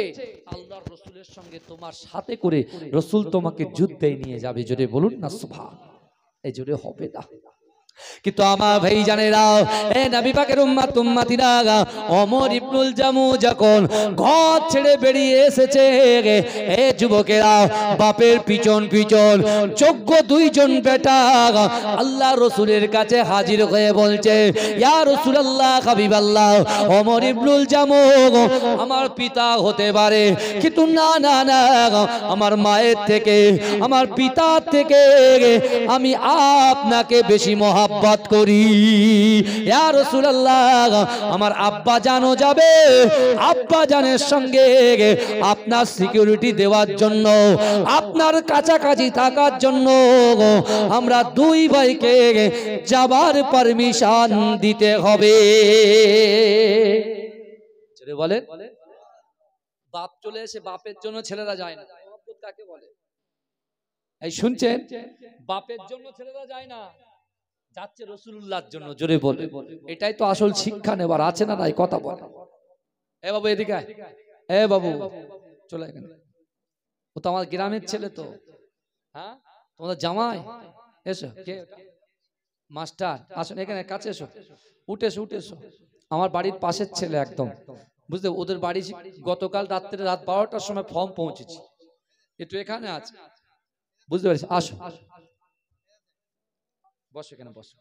আল্লাহর রাসূলের সঙ্গে তোমার সাথে করে রাসূল তোমাকে যুদ্ধে নিয়ে যাবে। জোরে বলুন না সুবহানাল্লাহ। এই জোরে হবে না, কিন্তু আমার ভাইজানেরা, এ নবী পাকের উম্মত উম্মতিরা, ওমর ইবনুল জামু যখন ঘর ছেড়ে বেরিয়ে এসেছে, এ যুবকেরা বাপের পিছন পিছন যোগ্য দুইজন বেটা আল্লাহ রাসূলের কাছে হাজির হয়ে বলছে, ইয়া রাসূলুল্লাহ হাবিবাল্লাহ, ওমর ইবনুল জামু আমার পিতা হতে পারে, কিন্তু না না না, আমার মায়ের থেকে আমার পিতার থেকে আমি আপনাকে বেশি মহব্বত করি। ইয়া রাসূলুল্লাহ, আমার আব্বা জানও যাবে, আব্বা জানের সঙ্গে আপনার সিকিউরিটি দেওয়ার জন্য, আপনার কাছাকাছি থাকার জন্য আমরা দুই ভাইকে যাবার পারমিশন দিতে হবে। বলেন, বাপ চলে এসে বাপের জন্য ছেলেরা যায় না, মহব্বত কাকে বলে? এই শুনছেন, বাপের জন্য ছেলেরা যায় না, যাচ্ছে রাসূলুল্লাহর জন্য। জোরে বলে, এটাই তো আসল শিক্ষা নেবার, আছে না নাই? কথা বলে। এ বাবু এদিকে আয়, এ বাবু চলে এখানে, ও তো আমার গ্রামের ছেলে, তো হ্যাঁ তোমাদের জামাই, এসো। কে? মাস্টার, আসুন এখানে কাছে এসো, উঠেছো উঠেছো, আমার বাড়ির পাশের ছেলে একদম, বুঝতে? ওদের বাড়ি গতকাল রাত্রে রাত 12টার সময় ফর্ম পৌঁছেছি, একটু এখানে আছে, বুঝতে পারছি। আসো বসো, এখানে বসো।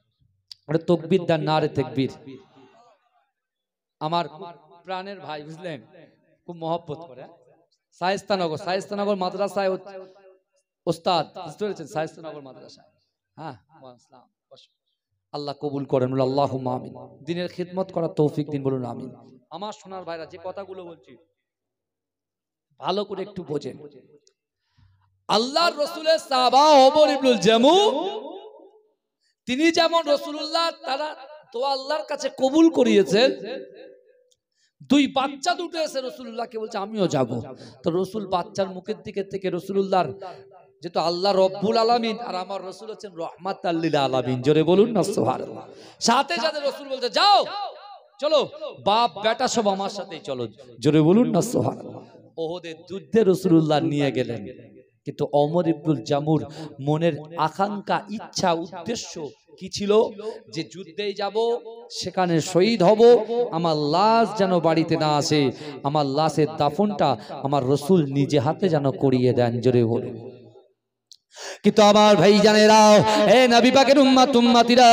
ওটা তাকবীর দান, নারে তাকবীর। আমার প্রাণের ভাই, বুঝলেন, খুব মহব্বত করে। শায়েস্তানগর, শায়েস্তানগর মাদ্রাসায় ওস্তাদ, বুঝতে পেরেছেন? শায়েস্তানগর মাদ্রাসায়। হ্যাঁ, বসো। আল্লাহ কবুল করেন, বলুন আল্লাহুম্মা আমিন। দ্বীনের খিদমত করার তৌফিক দিন, বলুন আমিন। আমার সোনার ভাইরা, যে কথাগুলো বলছি ভালো করে একটু বোঝেন। আল্লাহর রাসূলের সাহাবা ওমর ইবনুল জামু, তিনি যেমন রাসূলুল্লাহ তারা তো আল্লাহর কাছে কবুল করিয়েছেন, দুই বাচ্চা দুটো এসে রাসূলুল্লাহকে বলছে আমিও যাব। তো রাসূল বাচ্চার মুখের দিকে থেকে রাসূলুল্লাহর, যেহেতু আল্লাহ রব্বুল আলামিন আর আমার রাসূল হচ্ছেন রাহমাতাল লিল আলামিন, জোরে বলুন না সুবহানাল্লাহ। সাথে সাথে রাসূল বলতে, যাও চলো, বাপ বেটা সব আমার সাথেই চলো, জোরে বলুন না সুবহানাল্লাহ। ওহদের যুদ্ধে রাসূলুল্লাহ নিয়ে গেলেন, কিন্তু ওমর ইবনুল জামুর মনের আকাঙ্ক্ষা, ইচ্ছা, উদ্দেশ্য কি ছিল? যে যুদ্ধেই যাব, সেখানে শহীদ হব, আমার লাশ যেন বাড়িতে না আসে, আমার লাশের দাফনটা আমার রাসূল নিজে হাতে যেন করিয়ে দেন, জোরে বলুন। কিন্তু আমার ভাইজানেরাও, এ নবী পাকের উম্মত উম্মতিরা,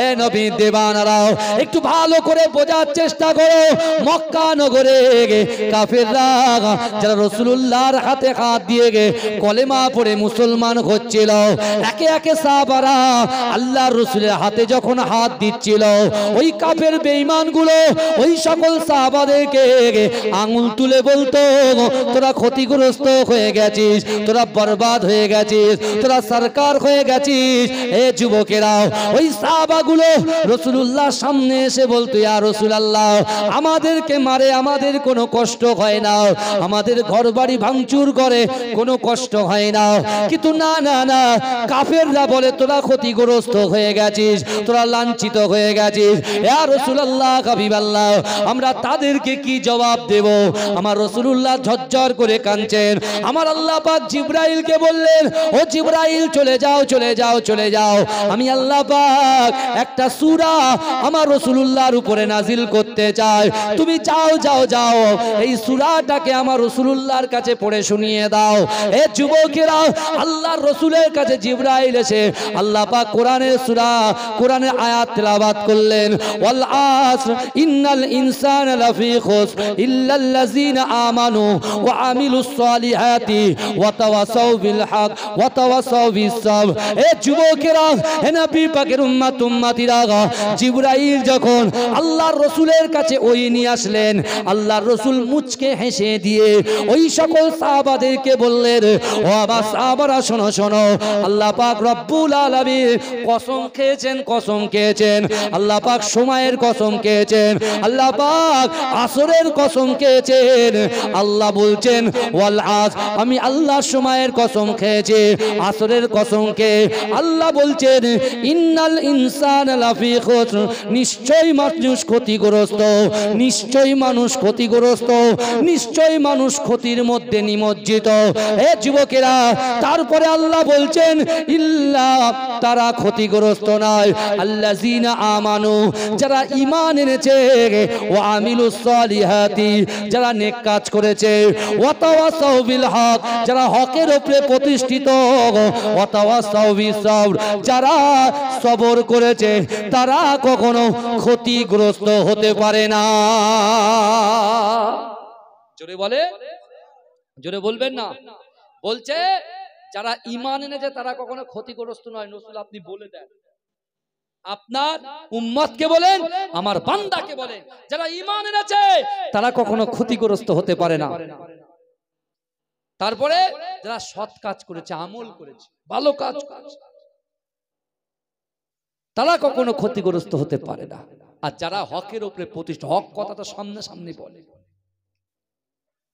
এ নবী দেবানারাও, একটু ভালো করে বোঝার চেষ্টা করো। মক্কা নগরে কাফেররা যারা রাসূলুল্লাহর হাতে হাত দিয়ে কলেমা পড়ে মুসলমান হচ্ছিল, একে একে সাহাবারা আল্লাহর রাসূলের হাতে যখন হাত দিচ্ছিল, ওই কাফের বেঈমানগুলো ওই সকল সাহাবাদেরকে আঙ্গুল তুলে বলতো, তোরা ক্ষতিগ্রস্ত হয়ে গেছিস, তোরা বরবাদ হয়ে গেছিস, তোরা সরকার হয়ে গেছিস। এ যুবকেরা, ওই সাহাবাগুলো রাসূলুল্লাহর সামনে এসে বলতো, ইয়া রাসূলুল্লাহ, আমাদেরকে মারে, আমাদের কোনো কষ্ট হয় না, আমাদের ঘরবাড়ি ভাঙচুর করে কোনো কষ্ট হয় না, কিন্তু না না না, কাফেররা বলে তোরা ক্ষতিগ্রস্ত হয়ে গেছিস, তোরা লাঞ্ছিত হয়ে গেছিস। ইয়া রাসূলুল্লাহ হাবিবাল্লাহ, আমরা তাদেরকে কি জবাব দেব? আমার রাসূলুল্লাহ ঝরঝর করে কাঁদছেন। আমার আল্লাহ পাক জিবরাইলকে বললেন, ও জিবরাইল চলে যাও চলে যাও চলে যাও, আমি আল্লাহ পাক একটা সূরা আমার রাসূলুল্লাহর উপরে নাজিল করতে চাই, তুমি যাও যাও যাও এই সূরাটাকে আমার রাসূলুল্লাহর কাছে পড়ে শুনিয়ে দাও। এ যুবকেরা, আল্লাহর রাসূলের কাছে জিবরাইল এসে আল্লাহ পাক কোরআনের সূরা কোরআনের আয়াত তেলাওয়াত করলেন, ওয়াল আসর ইন্নাল ইনসানা লাফি খুসর ইল্লাল্লাযিনা আমানু ওয়া আমিলুস সালিহাতি ওয়া তাওয়াসাউ বিল হক ওয়া তাওয়াসাউ বিস সাবর। এ যুবকেরা, হে নবী পাকের উম্মতিরা, জিবরাইল যখন আল্লাহর রাসূলের কাছে ওই নিয়ে আসলেন, আল্লাহর রাসূল মুচকে হেসে দিয়ে ওই সকল সাহাবাদেরকে বললেন, ও আমার সাহাবারা শোনো শোনো, আল্লাহ পাক রব্বুল আলামিন কসম খেয়েছেন, কসম খেয়েছেন, আল্লাহ পাক সময়ের কসম খেয়েছেন, আল্লাহ পাক আসরের কসম খেয়েছেন। আল্লাহ বলছেন ওয়াল আস, আমি আল্লাহ সময়ের কসম খেয়েছি, আসরের কসম খেয়ে আল্লাহ বলছেন ইন্নাল ইনসানা লাফি খুসর, নিশ্চয়ই মানুষ ক্ষতিগ্রস্ত, নিশ্চয়ই মানুষ ক্ষতিগ্রস্ত, নিশ্চয়ই মানুষ ক্ষতির মধ্যে নিমজ্জিত। হে যুবকেরা, তারপরে আল্লাহ বলছেন ইল্লা, তারা ক্ষতিগ্রস্ত নয়, আল্লাযিনা আমানু, যারা ঈমান এনেছে, ওয়া আমিলুস সালিহাতি, যারা নেক কাজ করেছে, ওয়া তাওয়াসাউ বিল হক, যারা হকের উপরে প্রতিষ্ঠিত, ওয়া তাওয়াসাউ বিস সাবর, যারা সবর করেছে, তারা কখনো ক্ষতিগ্রস্ত হতে পারে না। জোরে বলে, জোরে বলবেন না। বলছে যারা ঈমান এনেছে তারা কখনো ক্ষতিগ্রস্ত নয়। রাসূল আপনি বলে দেন, আপনার উম্মতকে বলেন, আমার বান্দাকে বলেন, যারা ঈমান এনেছে তারা কখনো ক্ষতিগ্রস্ত হতে পারে না। তারপরে যারা সৎ কাজ করেছে, আমল করেছে, ভালো কাজ করেছে, তারা কখনো ক্ষতিগ্রস্ত হতে পারে না। আর যারা হকের উপরে প্রতিষ্ঠিত, হক কথাটা সামনে সামনে বলে,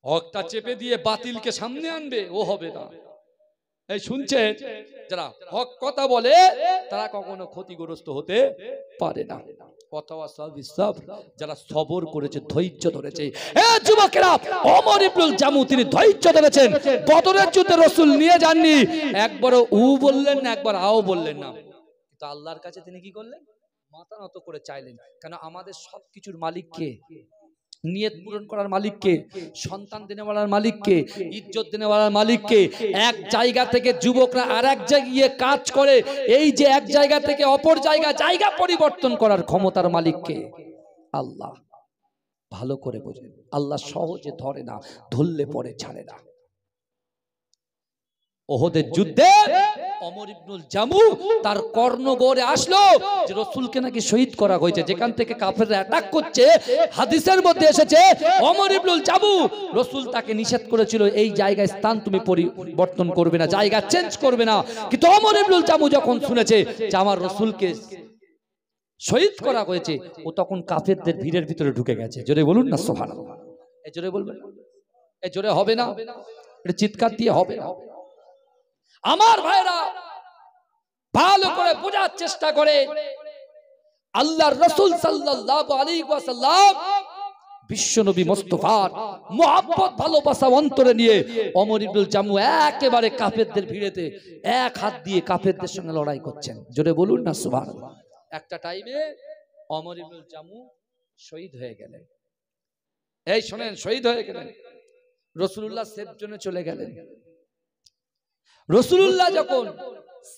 হকটা চেপে দিয়ে বাতিলকে সামনে আনবে, ও হবে না। এই শুনছেন, যারা হক কথা বলে তারা কখনো ক্ষতিগ্রস্ত হতে পারে না। যারা সবর করেছে, ধৈর্য ধরেছে। যুবকেরা, ওমর ইবনুল জামু তিনি ধৈর্য ধরেছেন। বদরের যুদ্ধে রাসূল নিয়ে যাননি, একবারও উ বললেন না, একবার আও বললেন না, কিন্তু আল্লাহর কাছে তিনি কি করলেন? মাথা নত করে চাইলেন। কেন? আমাদের সবকিছুর মালিক কে? নিয়ত পূরণ করার মালিক কে? সন্তান দেনেওয়ালার মালিক কে? ইজ্জত দেনেওয়ালার মালিক কে? এক জায়গা থেকে যুবকরা আর এক জায়গায় কাজ করে, এই যে এক জায়গা থেকে অপর জায়গা পরিবর্তন করার ক্ষমতার মালিক কে? আল্লাহ। ভালো করে বোঝেন, আল্লাহ সহজে ধরে না, ধরলে পরে ছাড়ে না। ওহদের যুদ্ধে ওমর ইবনুল জামু তার কর্ণগড়ে আসলো যে রাসূলকে নাকি শহীদ করা হয়েছে। যেখান থেকে কাফেররা অ্যাটাক করছে, হাদিসের মধ্যে এসেছে ওমর ইবনুল জামু, রাসূল তাকে নিষেধ করেছিল এই জায়গায় স্থান তুমি পরিবর্তন করবে না, জায়গা চেঞ্জ করবে না। কিন্তু ওমর ইবনুল জামু যখন শুনেছে যে আমার রাসূলকে শহীদ করা হয়েছে, ও তখন কাফেরদের ভিড়ের ভিতরে ঢুকে গেছে। জোরে বলুন না সুবহানাল্লাহ। এই জোরে বলবেন, এই জোরে হবে না, এটা চিৎকার দিয়ে হবে না। আমার ভাইরা ভালো করে বোঝার চেষ্টা করে, আল্লাহর রাসূল সাল্লাল্লাহু আলাইহি ওয়াসাল্লাম বিশ্বনবী মুস্তাফার মুহাব্বত ভালোবাসা অন্তরে নিয়ে ওমর ইবনুল জামু একেবারে কাফেরদের ভিড়েতে এক হাত দিয়ে কাফেরদের সঙ্গে লড়াই করছেন। জোরে বলুন না সুবহানাল্লাহ। একটা টাইমে ওমর ইবনুল জামু শহীদ হয়ে গেলেন। এই শুনেন, শহীদ হয়ে গেলেন। রাসূলুল্লাহ সেফ জোনে চলে গেলেন। রাসূলুল্লাহ যখন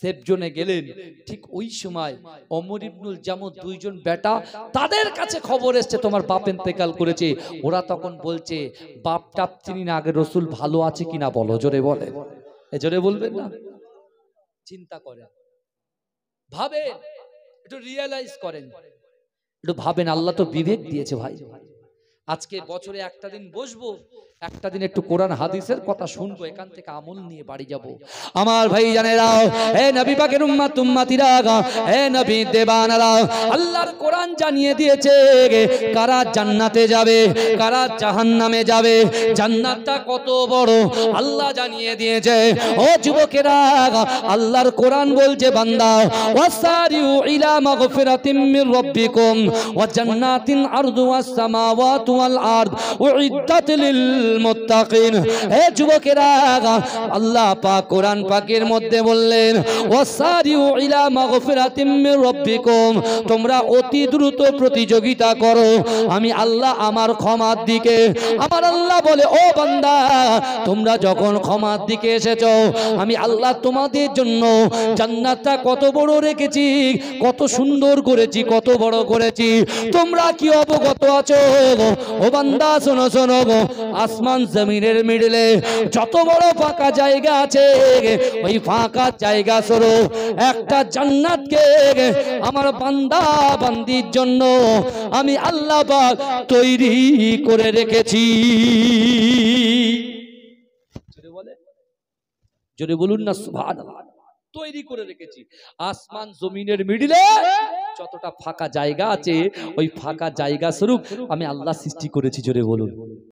সেফ জোনে গেলেন, ঠিক ওই সময় ওমর ইবনুল জামু দুইজন বেটা, তাদের কাছে খবর এসেছে তোমার বাপ ইন্তেকাল করেছে। ওরা তখন বলছে বাপ টাপ চিনি না, আগে রাসূল ভালো আছে কিনা বলো। জোরে বলে, জোরে বলবেন না। চিন্তা করেন, ভাবেন, একটু রিয়েলাইজ করেন, একটু ভাবেন। আল্লাহ তো বিবেক দিয়েছে ভাই। আজকে বছরে একটা দিন বসবো, একটা দিন একটু কোরআন হাদিসের কথা শুনবো, এখান থেকে আমল নিয়ে বাড়ি যাব। আমার ভাই জানেরা, হে নবী পাকের উম্মত উম্মতিরা, হে নবী দেবানারা, আল্লাহর কোরআন জানিয়ে দিয়েছে কারা জান্নাতে যাবে, কারা জাহান্নামে যাবে। জান্নাতটা কত বড় আল্লাহ জানিয়ে দিয়েছে। ও যুবকেরা, আল্লাহর কোরআন বলছে বান্দা, ওয়াসারিউ ইলা মাগফিরাতিম মির রাব্বিকুম ওয়া জান্নাতিন আরদুহাস সামাওয়াতু ওয়াল আরদ উইদ্দাত লিল মুত্তাকিন। হে যুবকেরা, আল্লাহ পাক কোরআন পাকের মধ্যে বললেন ওয়াসারিউ ইলা মাগফিরাতিম মির রাব্বিকুম, তোমরা অতি দ্রুত প্রতিযোগিতা করো আমি আল্লাহ আমার ক্ষমার দিকে। আমার আল্লাহ বলে ও বান্দা, তোমরা যখন ক্ষমার দিকে এসেছো আমি আল্লাহ তোমাদের জন্য জান্নাতটা কত বড় রেখেছি, কত সুন্দর করেছি, কত বড় করেছি। তোমরা কি অবগত আছো? ও বান্দা শোনো শোনো, আসমান জমিনের মিডলে যত বড় ফাঁকা জায়গা আছে ওই ফাঁকা জায়গা সরো একটা জান্নাতকে আমার বান্দা বান্দির জন্য আমি আল্লাহ পাক তৈরি করে রেখেছি। জোরে বলুন না সুবহানাল্লাহ। তৈরি করে রেখেছি আসমান জমিনের মিডলে যতটা ফাঁকা জায়গা আছে ওই ফাঁকা জায়গা স্বরূপ আমি আল্লাহ সৃষ্টি করেছি। জোরে বলুন।